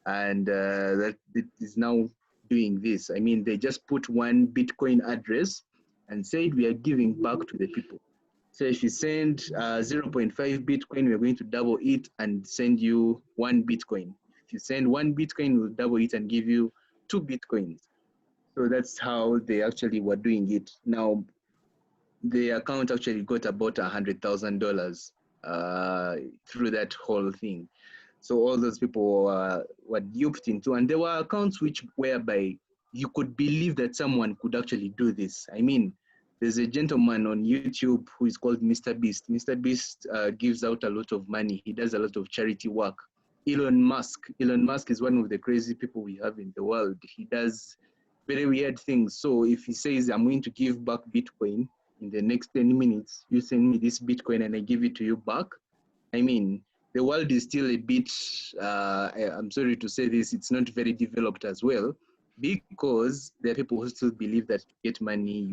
and that it is now doing this. I mean, they just put one Bitcoin address and said we are giving back to the people. So if you send 0.5 Bitcoin, we're going to double it and send you 1 Bitcoin. If you send 1 Bitcoin, we'll double it and give you 2 Bitcoins. So that's how they actually were doing it. Now, the account actually got about $100,000 through that whole thing. So all those people were duped into, and there were accounts whereby you could believe that someone could actually do this. I mean, there's a gentleman on YouTube who is called Mr. Beast. Mr. Beast gives out a lot of money. He does a lot of charity work. Elon Musk is one of the crazy people we have in the world. He does very weird things. So if he says, I'm going to give back Bitcoin in the next 10 minutes, you send me this Bitcoin and I give it to you back. I mean, the world is still a bit, I'm sorry to say this, it's not very developed as well, because there are people who still believe that to get money,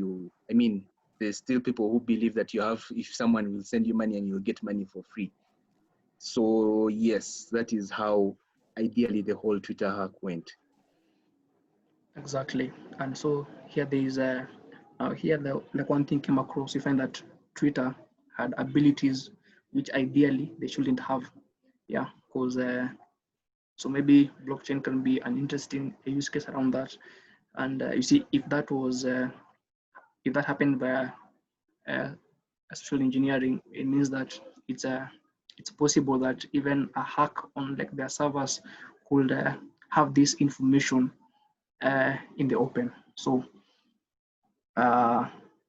there's still people who believe that if someone will send you money and you'll get money for free. So yes, that is how ideally the whole Twitter hack went. Exactly. And so here there is like one thing came across, you find that Twitter had abilities which ideally they shouldn't have. Yeah, because so maybe blockchain can be an interesting use case around that. And you see, if that happened via social engineering, it means that it's possible that even a hack on like their servers could have this information in the open. So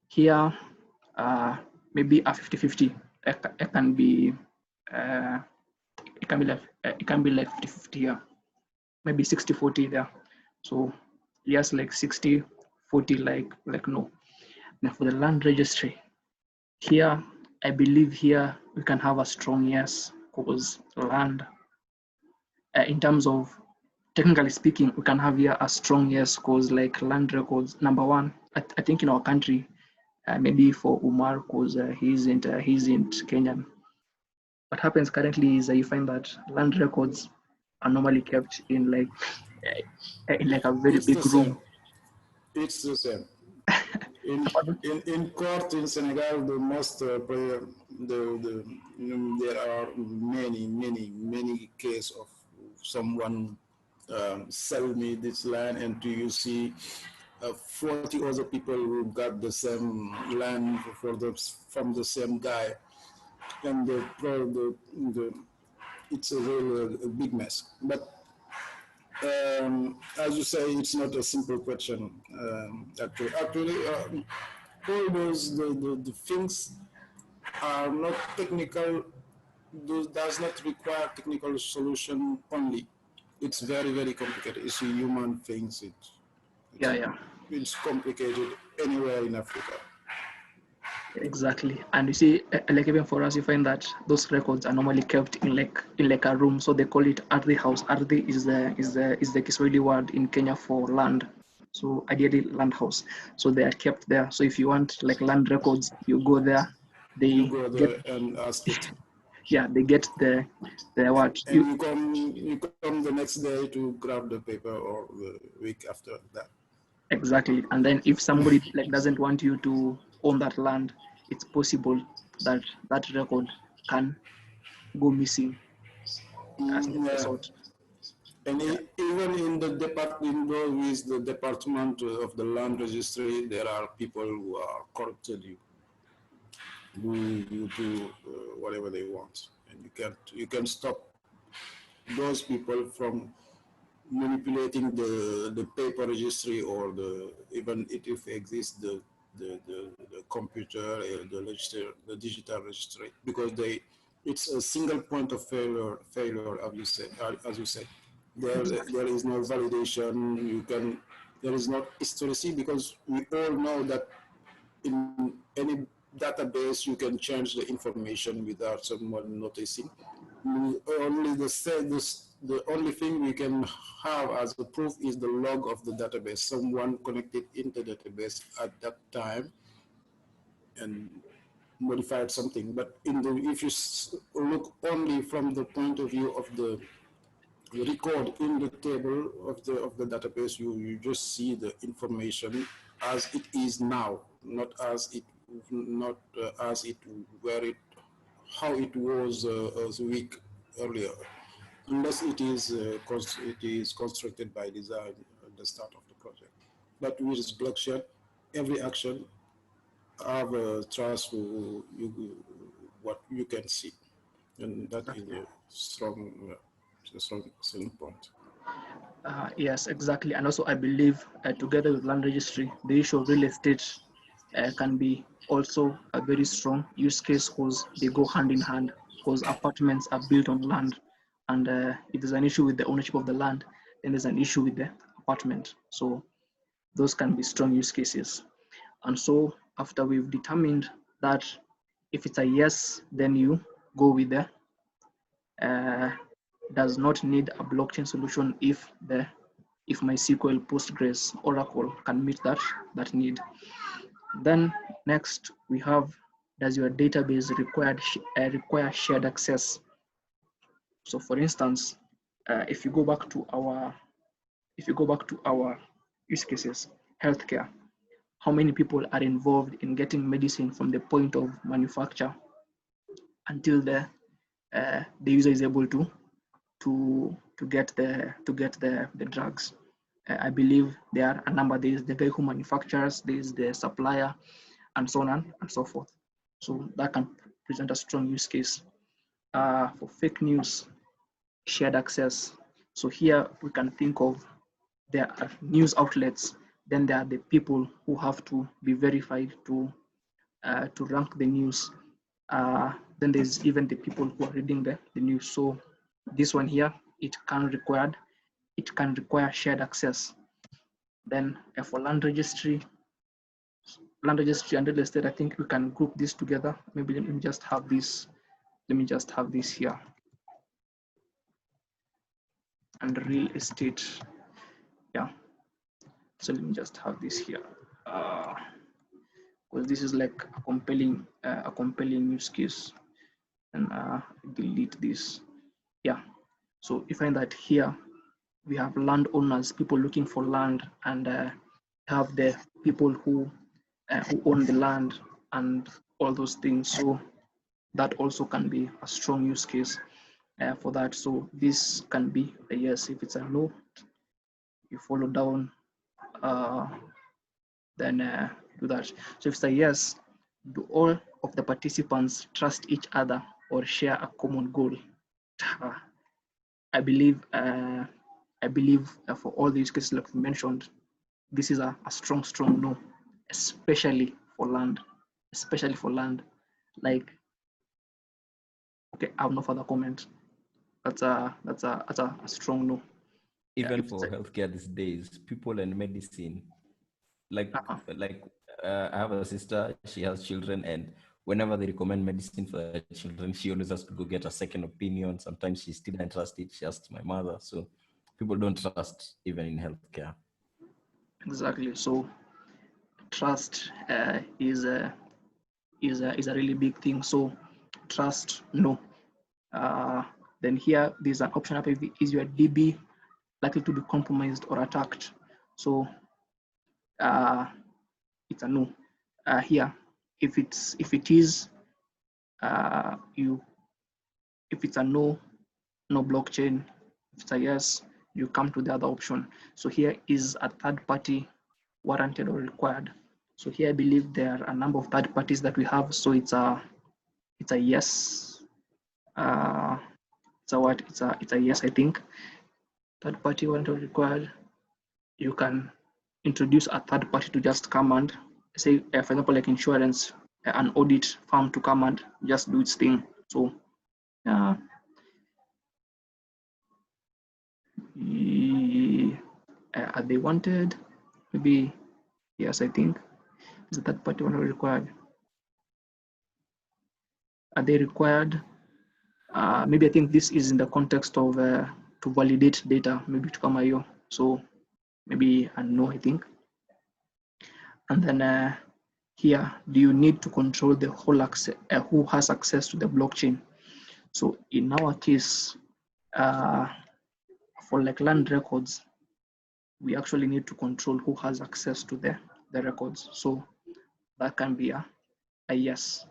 here maybe a 50-50 it can be like 50-50 here, maybe 60-40 there. So yes, like 60-40 like no. Now for the land registry, here I believe here we can have a strong yes, because land in terms of technically speaking, we can have here a strong yes, because like land records, number one, I think in our country, maybe for Umar, because he isn't Kenyan. What happens currently is that you find that land records are normally kept in like a very big room. It's the same. In court in Senegal, the most there are many cases of someone sell me this land, and do you see 40 other people who got the same land from the same guy, and it's a real big mess. But as you say, it's not a simple question. Actually, all those the things are not technical. Does not require technical solution only. It's very complicated. It's a human things. It's complicated anywhere in Africa. Exactly. And you see, like even for us, you find that those records are normally kept in like a room. So they call it ardhi house. Ardhi is the Kiswahili word in Kenya for land. So ideally land house. So they are kept there. So if you want like land records, you go there. You go there and ask it. Yeah, they get the what. And you come the next day to grab the paper, or the week after that. Exactly. And then if somebody like doesn't want you to own that land, it's possible that that record can go missing as a result. And even in the department, with the Department of the Land Registry, there are people who are corrupted, who do whatever they want, and you can stop those people from manipulating the paper registry, or even if it exists the computer, the digital registry, because it's a single point of failure, as you said. There is no validation. There is no historicity, because we all know that in any database you can change the information without someone noticing. The only thing we can have as a proof is the log of the database. Someone connected into the database at that time and modified something. But if you look only from the point of view of the record in the table of the database, you just see the information as it is now, not as it how it was a week earlier, unless it is constructed by design at the start of the project. But with blockchain, every action have a trace for what you can see, and that is a strong selling point. Yes, exactly. And also I believe together with land registry, the issue of real estate can be also a very strong use case, because they go hand in hand, because apartments are built on land. And if there's an issue with the ownership of the land, then there's an issue with the apartment. So those can be strong use cases. And so after we've determined that if it's a yes, then you go with the does not need a blockchain solution if MySQL, Postgres, Oracle can meet that need. Then next we have, does your database require shared access? So for instance, if you go back to our use cases, healthcare, how many people are involved in getting medicine from the point of manufacture until the user is able to get the drugs? I believe there are a number. There is the guy who manufactures, there is the supplier, and so on and so forth. So that can present a strong use case. For fake news, shared access. So here we can think of, there are news outlets, then there are the people who have to be verified to rank the news. Then there's even the people who are reading the news. So this one here, it can require shared access. Then for land registry and real estate, I think we can group this together. Maybe let me just have this here. And real estate, yeah. So let me just have this here, because this is like a compelling use case. And delete this. Yeah. So you find that here we have landowners, people looking for land, and have the people who own the land and all those things. So that also can be a strong use case for that. So this can be a yes. If it's a no, you follow down, then do that. So if it's a yes, do all of the participants trust each other or share a common goal? I believe for all these cases like we mentioned, this is a strong no, especially for land. Like, okay, I have no further comment. That's a strong no. Even for healthcare these days, people and medicine, like I have a sister, she has children, and whenever they recommend medicine for her children, she always has to go get a second opinion. Sometimes she still doesn't trust it. She asks my mother. So people don't trust even in healthcare. Exactly. So trust is a really big thing. So trust, no. Then here there's an option up. Is your DB likely to be compromised or attacked? So it's a no. Here if it is if it's a no blockchain, if it's a yes, you come to the other option. So here is a third party warranted or required. So here I believe there are a number of third parties that we have. So it's a yes. It's a yes, I think. Third party warranted or required. You can introduce a third party to just come and say, for example, like insurance, an audit firm to come and just do its thing. So are they wanted? Maybe yes, I think. Is the third party one required? Are they required? Maybe I think this is in the context of to validate data, maybe to come here. So maybe a no, I think. And then here, do you need to control the whole access, who has access to the blockchain? So in our case, for like land records, we actually need to control who has access to the records. So that can be a yes.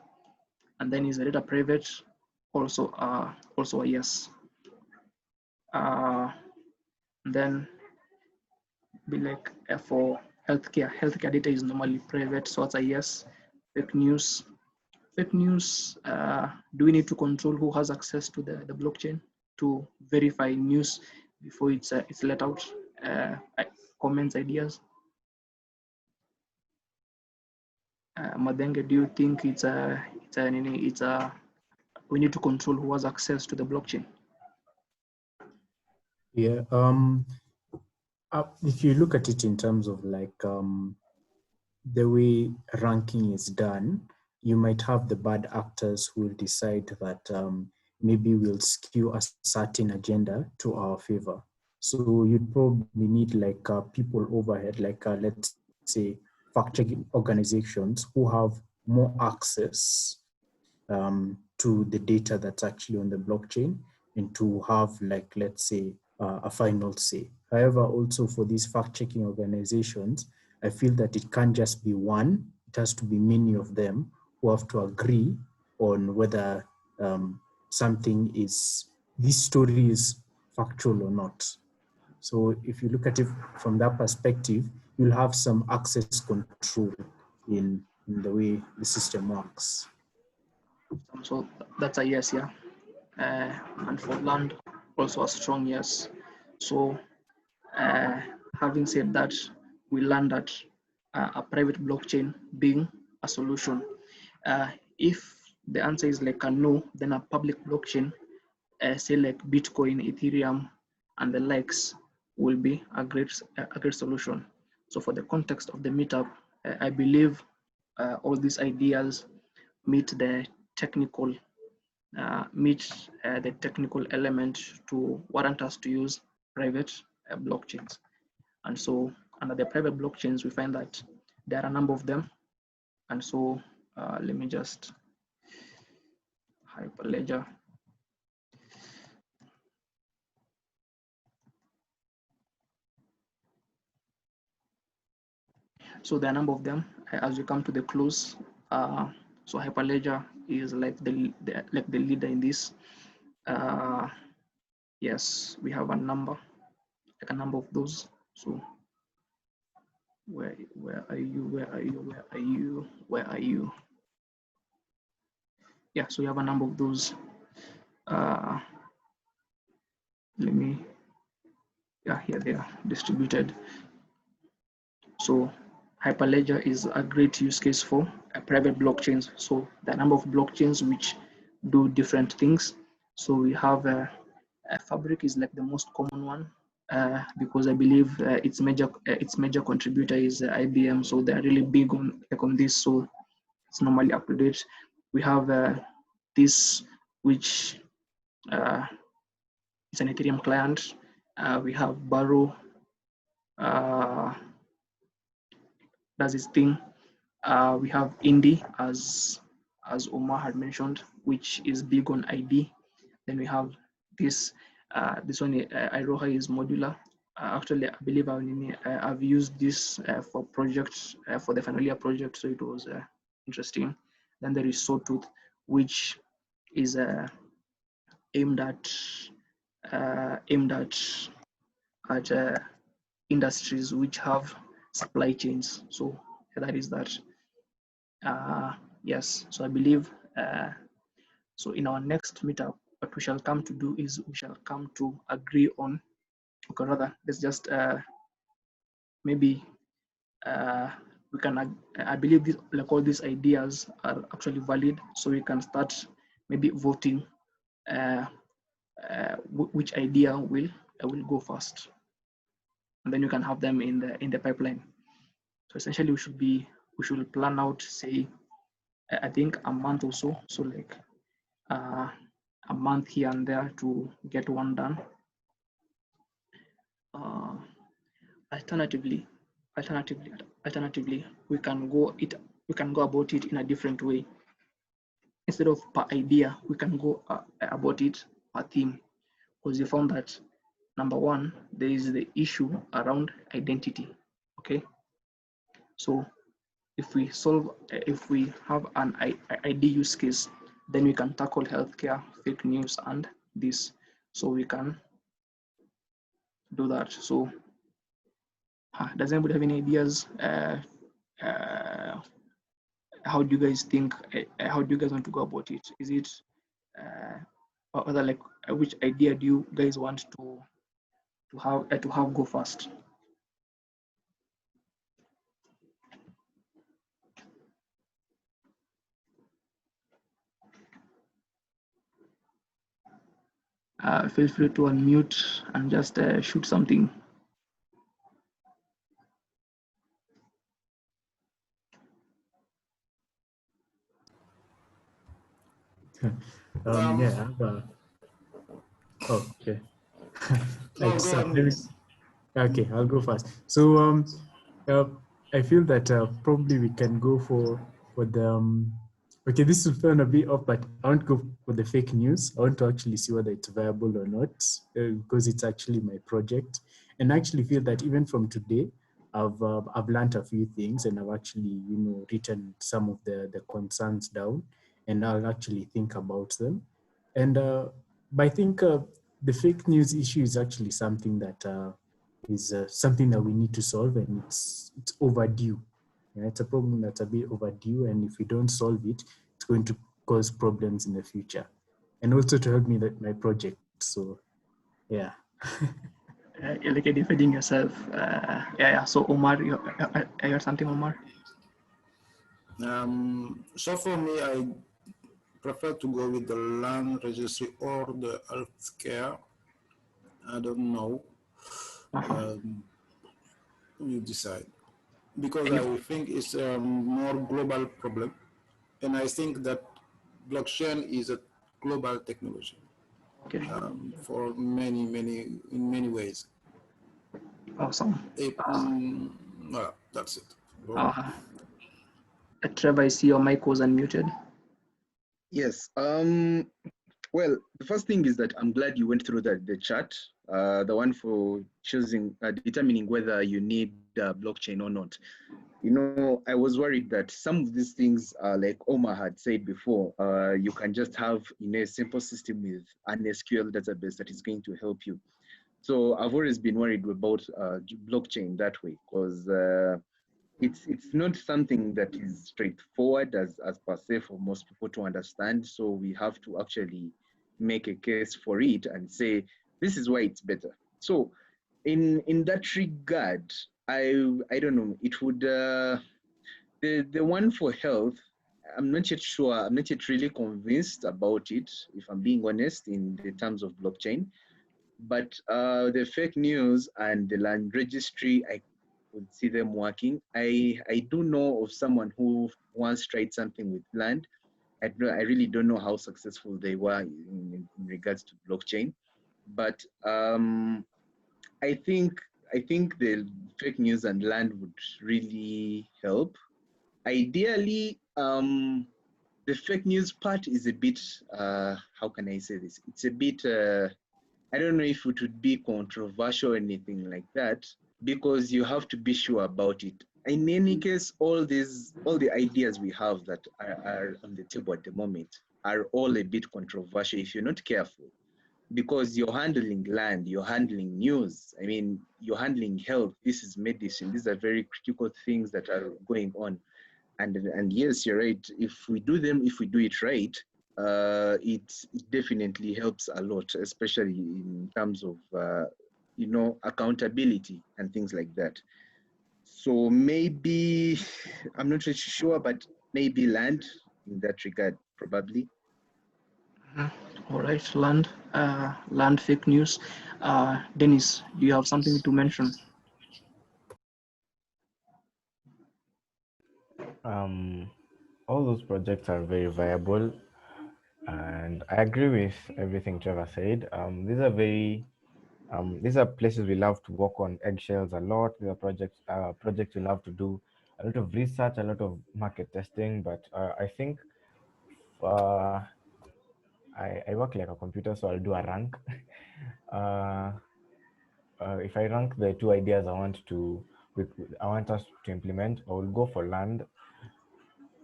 And then is the data private? Also a yes. Then be like for healthcare data is normally private, so it's a yes. Fake news, do we need to control who has access to the blockchain to verify news before it's let out? Comments, ideas. Madenge, do you think we need to control who has access to the blockchain? Yeah. If you look at it in terms of like the way ranking is done, you might have the bad actors who will decide that maybe we'll skew a certain agenda to our favor. So you'd probably need like people overhead, like let's say fact-checking organizations who have more access to the data that's actually on the blockchain, and to have like, let's say, a final say. However, also for these fact-checking organizations, I feel that it can't just be one, it has to be many of them who have to agree on whether this story is factual or not. So if you look at it from that perspective, you'll have some access control in the way the system works. So that's a yes, yeah. And for land, also a strong yes. So having said that, we learned that a private blockchain being a solution. If the answer is like a no, then a public blockchain, say like Bitcoin, Ethereum, and the likes, will be a great solution. So for the context of the meetup, I believe all these ideas meet the technical element to warrant us to use private blockchains. And so under the private blockchains, we find that there are a number of them. And so let me just Hyperledger. So there are a number of them as we come to the close. So Hyperledger is like the leader in this. Yes, we have a number of those. So where are you? Yeah, so we have a number of those. Here they are distributed. So Hyperledger is a great use case for private blockchains. So the number of blockchains which do different things. So we have Fabric is like the most common one because I believe its major contributor is IBM. So they're really big on this. So it's normally up to date. We have this, which is an Ethereum client. We have Barrow. Does its thing. We have Indy, as Omar had mentioned, which is big on ID. Then we have this one, Iroha is modular. Actually, I believe I've used this for projects, for the Finalia project. So it was interesting. Then there is Sawtooth, which is aimed at industries which have supply chains. So that is that. Yes, so I believe so in our next meetup, what we shall come to do is we shall come to agree on, or rather, let's just maybe we can, I believe this, like all these ideas are actually valid, so we can start maybe voting which idea will go first, and then you can have them in the pipeline. So essentially, we should plan out, say, I think a month or so, so like a month here and there to get one done. Alternatively, we can go about it in a different way. Instead of per idea, we can go about it per theme, because you found that number one, there is the issue around identity. Okay, so if we have an ID use case, then we can tackle healthcare, fake news, and this. So we can do that. So does anybody have any ideas? How do you guys think? How do you guys want to go about it? Is it or other, like, which idea do you guys want to have go first? Feel free to unmute and just shoot something. Yeah. Okay. Like okay, I'll go first. So I feel that probably we can go for the okay, this will turn a bit off, but I want to go for the fake news. I want to actually see whether it's viable or not, because it's actually my project, and I actually feel that even from today, I've learned a few things, and I've actually written some of the concerns down, and I'll actually think about them. And but I think the fake news issue is actually something that is something that we need to solve, and it's overdue. Yeah, it's a problem that's a bit overdue, and if we don't solve it, it's going to cause problems in the future, and also to help me with my project. So, yeah. You're like defending yourself. Yeah. So Omar, you heard something, Omar? So for me, I prefer to go with the land registry or the healthcare. I don't know. You decide, because I think it's a more global problem, and I think that blockchain is a global technology. Okay. For in many ways. Awesome. Well, that's it. Trevor, I see your mic was unmuted. Yes. Well, the first thing is that I'm glad you went through the chart, the one for choosing, determining whether you need blockchain or not. I was worried that some of these things, like Omar had said before, you can just have a simple system with an SQL database that is going to help you. So I've always been worried about blockchain that way, because it's not something that is straightforward as per se for most people to understand. So we have to actually make a case for it and say, this is why it's better. So in that regard, I don't know, it would, the one for health, I'm not yet sure, I'm not yet really convinced about it, if I'm being honest, in the terms of blockchain. But the fake news and the land registry, I would see them working. I do know of someone who once tried something with land. I really don't know how successful they were in regards to blockchain. But I think the fake news and land would really help. Ideally, the fake news part is a bit, how can I say this? It's a bit, I don't know if it would be controversial or anything like that, because you have to be sure about it. In any case, all the ideas we have that are on the table at the moment are all a bit controversial if you're not careful, because you're handling land, you're handling news. I mean, you're handling health. This is medicine. These are very critical things that are going on. And yes, you're right. If we do it right, it definitely helps a lot, especially in terms of accountability and things like that. So maybe, I'm not really sure, but maybe land in that regard, probably. All right, land fake news. Dennis, do you have something to mention? All those projects are very viable, and I agree with everything Trevor said. These are places we love to work on eggshells a lot. These are projects we love to do a lot of research, a lot of market testing. But I think uh, I work like a computer, so I'll do a rank. If I rank the two ideas I want us to implement, I will go for land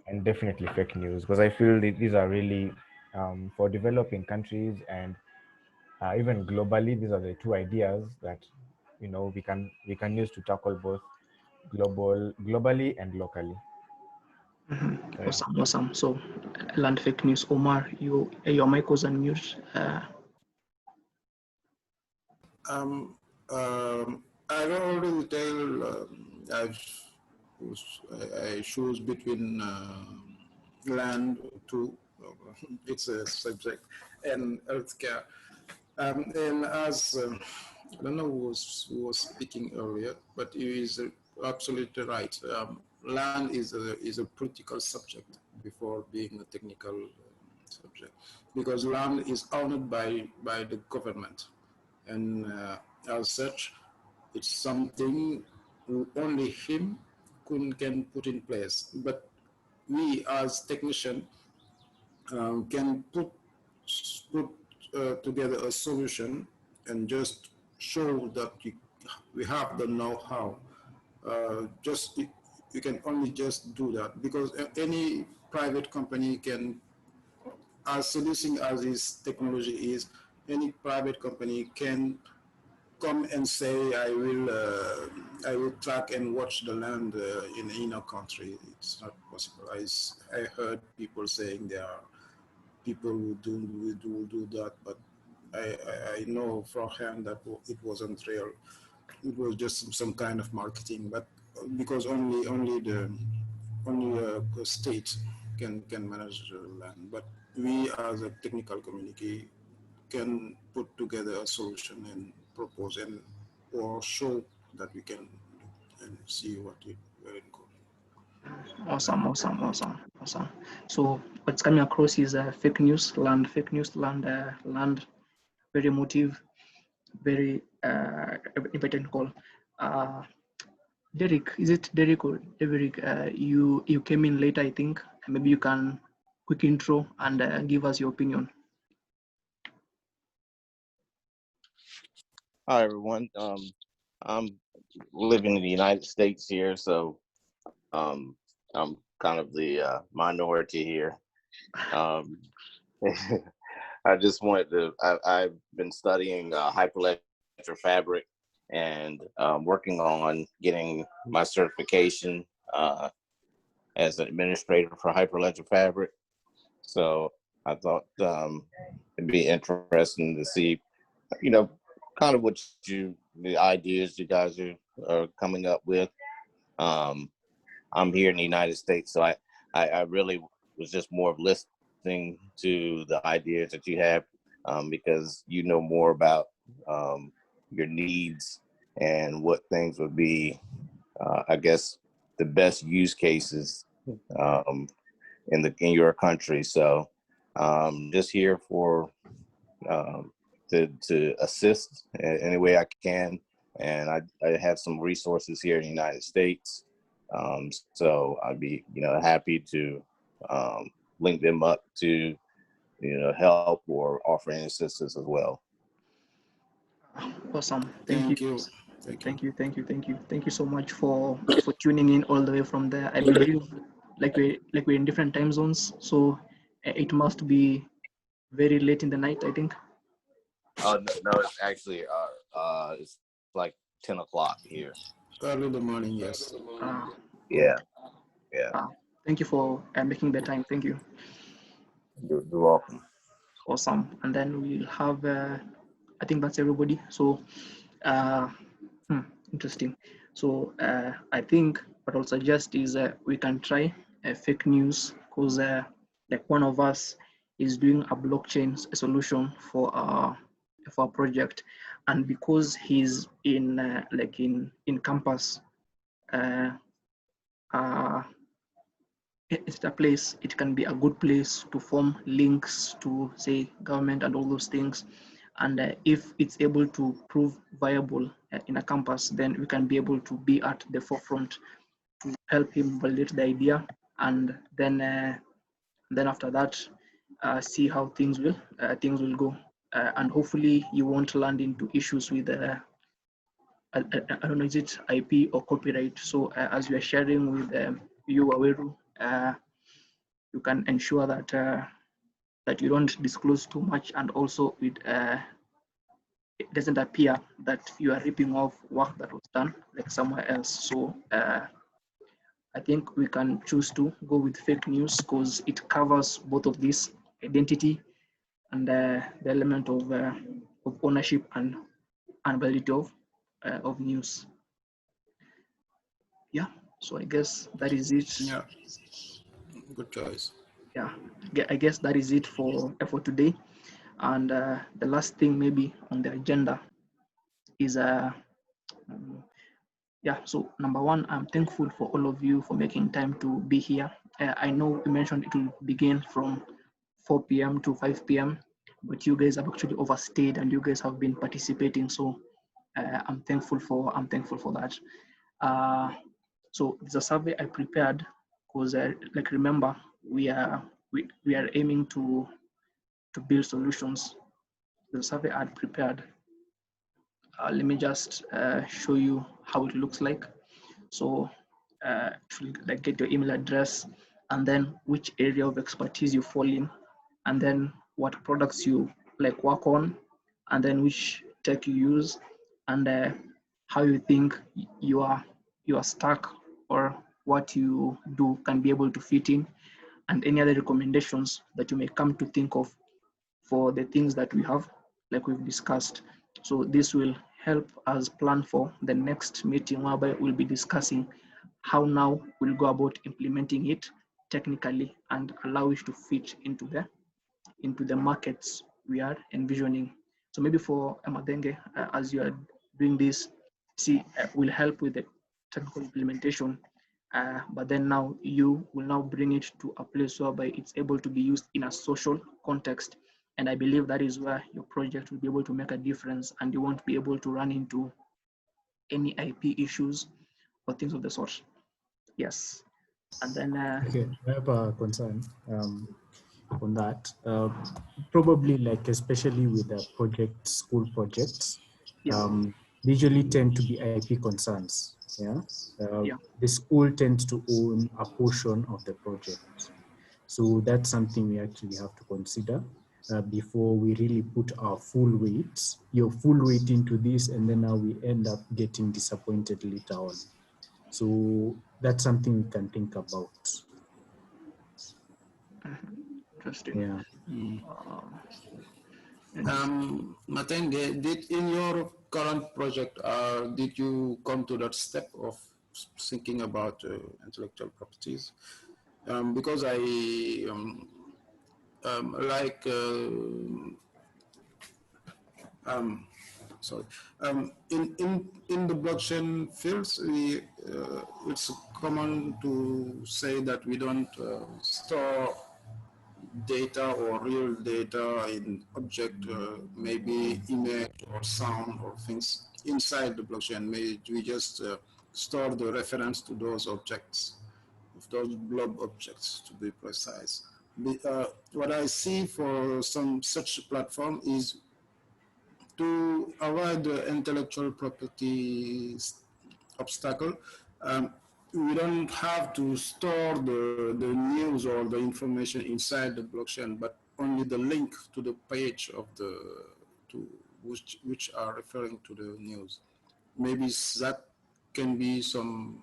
and definitely fake news, because I feel these are really for developing countries and even globally. These are the two ideas that we can use to tackle both globally and locally. Awesome. So, land fake news. Omar, your mic was unmute. Um, I already tell I choose between land to it's a subject and healthcare. And as I don't know who was speaking earlier, but he is absolutely right. Land is a political subject before being a technical subject, because land is owned by the government, and as such, it's something only him can put in place. But we as technicians can put together a solution and just show that we have the know-how. You can only just do that, because any private company can, as seducing as this technology is, any private company can come and say, I will track and watch the land in a country. It's not possible. I heard people saying there are people who do that, but I know from hand that it wasn't real. It was just some kind of marketing, but because only the state can manage the land, but we as a technical community can put together a solution and propose and or show that we can and see where it goes. Awesome. So what's coming across is fake news, land, very emotive, very important call. Derek, is it Derek or Derek? You came in later, I think. Maybe you can quick intro and give us your opinion. Hi everyone. I'm living in the United States here, so I'm kind of the minority here. I just wanted to. I've been studying Hyperledger Fabric and working on getting my certification as an administrator for Hyperledger Fabric. So I thought it'd be interesting to see, kind of what the ideas you guys are coming up with. I'm here in the United States, so I really was just more of listening to the ideas that you have, because you know more about your needs and what things would be, I guess, the best use cases in your country. So just here for to assist in any way I can, and I have some resources here in the United States. So I'd be, happy to link them up to, help or offer any assistance as well. Awesome. Thank you. Thank you so much for tuning in all the way from there. I believe like we're in different time zones, so it must be very late in the night, I think. Oh no, it's actually it's like 10 o'clock here. Early in the morning, yes. Yeah. Thank you for making the time. Thank you. You're welcome. Awesome. And then we'll have I think that's everybody. So interesting. So I think what I'll suggest is we can try fake news, because like one of us is doing a blockchain solution for a project, and because he's in like in campus, it's a place, it can be a good place to form links to, say, government and all those things. And if it's able to prove viable in a campus, then we can be able to be at the forefront to help him validate the idea, and then after that, see how things will go, and hopefully you won't land into issues with I don't know, is it IP or copyright? So as we are sharing with you, Aweru, you can ensure that that you don't disclose too much, and also it doesn't appear that you are ripping off work that was done like somewhere else. So I think we can choose to go with fake news because it covers both of these: identity and the element of ownership and validity of news. Yeah, so I guess that is it. Yeah, good choice. Yeah, I guess that is it for today. And the last thing maybe on the agenda is yeah, so number one, I'm thankful for all of you for making time to be here. I know you mentioned it will begin from 4 p.m. to 5 p.m., but you guys have actually overstayed and you guys have been participating. So I'm thankful for that. So it's a survey I prepared because like remember, we are aiming to build solutions. The survey I had prepared, let me just show you how it looks like. So like get your email address, and then which area of expertise you fall in, and then what products you like work on, and then which tech you use, and how you think you are stuck, or what you do can be able to fit in, and any other recommendations that you may come to think of for the things that we have, like we've discussed. So this will help us plan for the next meeting, whereby we'll be discussing how now we'll go about implementing it technically and allow it to fit into the markets we are envisioning. So maybe for Amadenge, as you are doing this, will help with the technical implementation, but then now you will now bring it to a place whereby it's able to be used in a social context. And I believe that is where your project will be able to make a difference, and you won't be able to run into any IP issues or things of the sort. Yes. And then okay, I have a concern on that. Probably like, especially with the school projects, they usually tend to be IP concerns. Yeah. The school tends to own a portion of the project. So that's something we actually have to consider before we really put our your full weight into this, and then now we end up getting disappointed later on. So that's something we can think about. Interesting. Yeah. Matenge, did in your current project, did you come to that step of thinking about intellectual properties? Because I like sorry, in the blockchain fields, it's common to say that we don't store data or real data in object, maybe image or sound or things inside the blockchain. We just store the reference to those objects, of those blob objects to be precise. What I see for some such platform is to avoid the intellectual property obstacle, we don't have to store the news or the information inside the blockchain, but only the link to the page of which are referring to the news. Maybe that can be some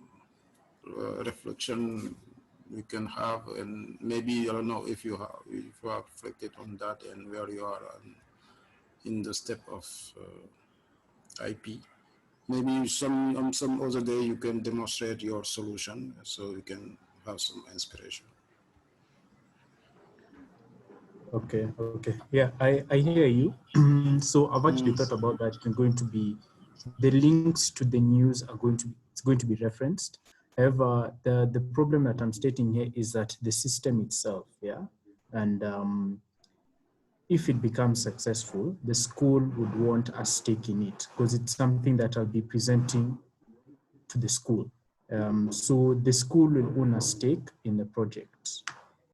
reflection we can have, and maybe I don't know if you have reflected on that and where you are in the step of IP. Maybe some other day you can demonstrate your solution so you can have some inspiration. Okay. Yeah, I hear you. So I've actually thought about that. It's going to be the links to the news are going to be referenced. However, the problem that I'm stating here is that the system itself, yeah, and if it becomes successful, the school would want a stake in it because it's something that I'll be presenting to the school. So the school will own a stake in the project,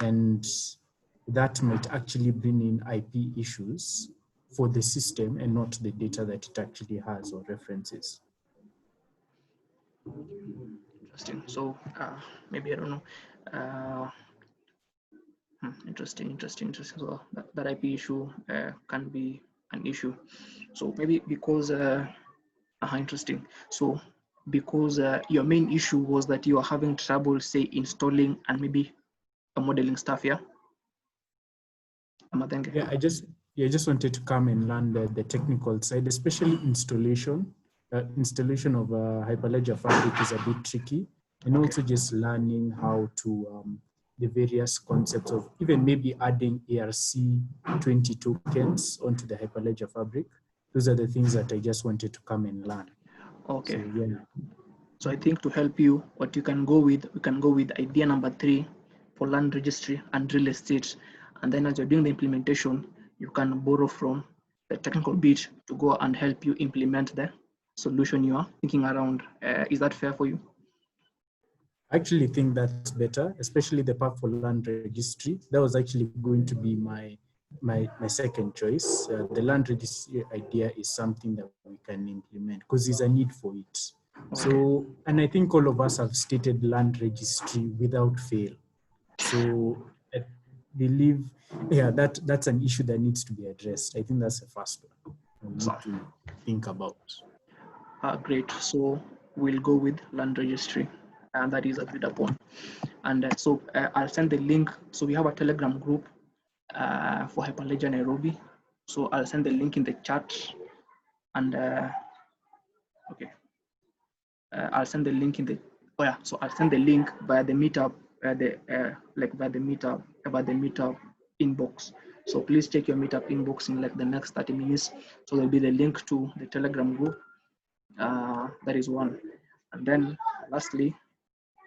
and that might actually bring in IP issues for the system and not the data that it actually has or references. Interesting. So maybe I don't know. Interesting. So that IP issue can be an issue. So maybe because interesting. So because your main issue was that you are having trouble, say, installing and maybe modeling stuff, yeah? Yeah, I just wanted to come and learn the technical side, especially installation. Installation of Hyperledger Fabric is a bit tricky, and also just learning how to the various concepts of even maybe adding ERC20 tokens onto the Hyperledger Fabric. Those are the things that I just wanted to come and learn. Okay. So, yeah. So I think to help you, what you can go with, we can go with idea number 3 for land registry and real estate. And then as you're doing the implementation, you can borrow from the technical bit to go and help you implement the solution you are thinking around. Is that fair for you? I actually think that's better, especially the part for land registry. That was actually going to be my second choice. The land registry idea is something that we can implement because there's a need for it. So, and I think all of us have stated land registry without fail. So I believe, yeah, that's an issue that needs to be addressed. I think that's the first one we need to think about. Great. So we'll go with land registry, and that is agreed upon. And so I'll send the link. So we have a Telegram group for Hyperledger Nairobi. So I'll send the link in the chat, and okay, I'll send the link in the. Oh yeah, so I'll send the link via the meetup, via the meetup inbox. So please check your meetup inbox in like the next 30 minutes. So there'll be the link to the Telegram group. That is one. And then lastly,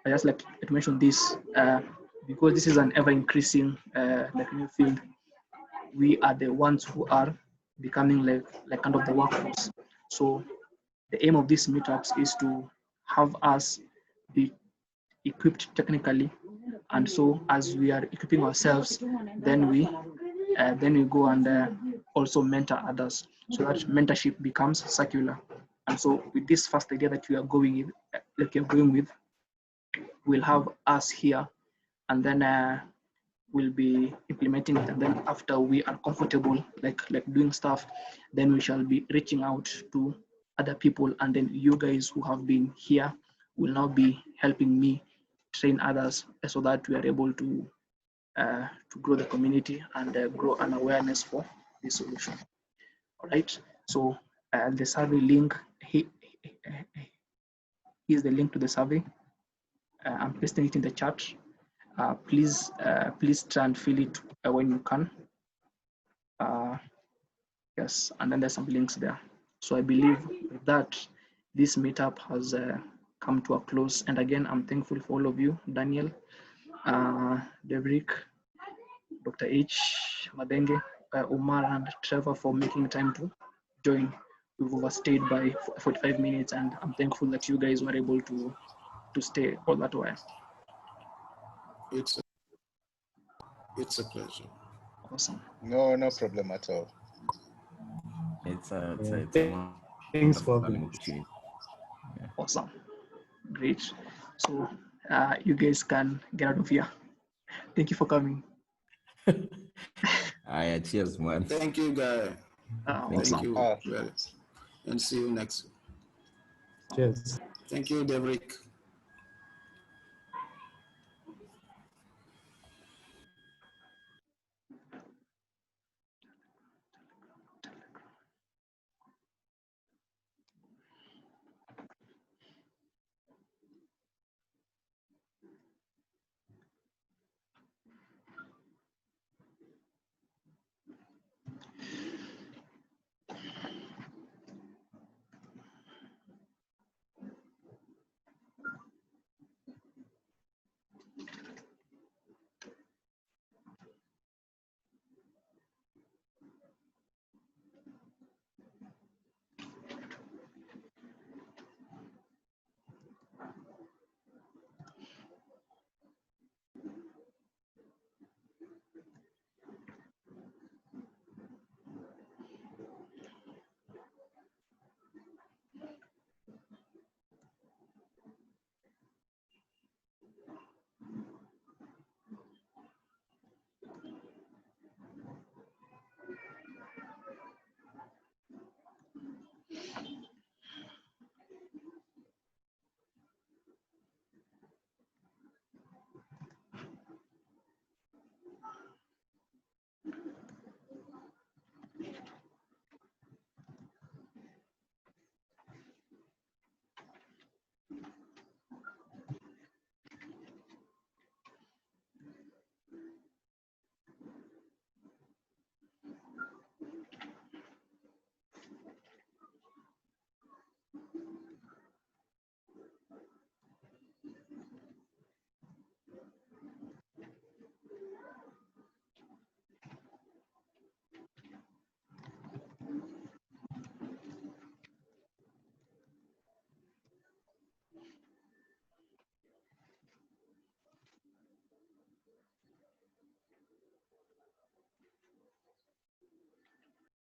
I just like to mention this because this is an ever increasing like new field. We are the ones who are becoming like kind of the workforce. So the aim of these meetups is to have us be equipped technically, and so as we are equipping ourselves, then we go and also mentor others, so that mentorship becomes circular. And so with this first idea that we are going with, we'll have us here, and then we'll be implementing it. And then after we are comfortable like doing stuff, then we shall be reaching out to other people, and then you guys who have been here will now be helping me train others, so that we are able to grow the community and grow an awareness for this solution. All right. So the survey link, here's the link to the survey. I'm pasting it in the chat. Please try and fill it when you can. Yes, and then there's some links there. So I believe with that, this meetup has come to a close. And again, I'm thankful for all of you, Daniel, Devrick, Dr. H, Madenge, Umar, and Trevor for making time to join. We've overstayed by 45 minutes, and I'm thankful that you guys were able to stay all that while. It's a pleasure. Awesome. No problem at all. It's a thanks for learning opportunity. Yeah. Awesome. Great. So you guys can get out of here. Thank you for coming. Cheers, man. Thank you, guy. Awesome. Thank you. And see you next. Cheers. Thank you, Devrick.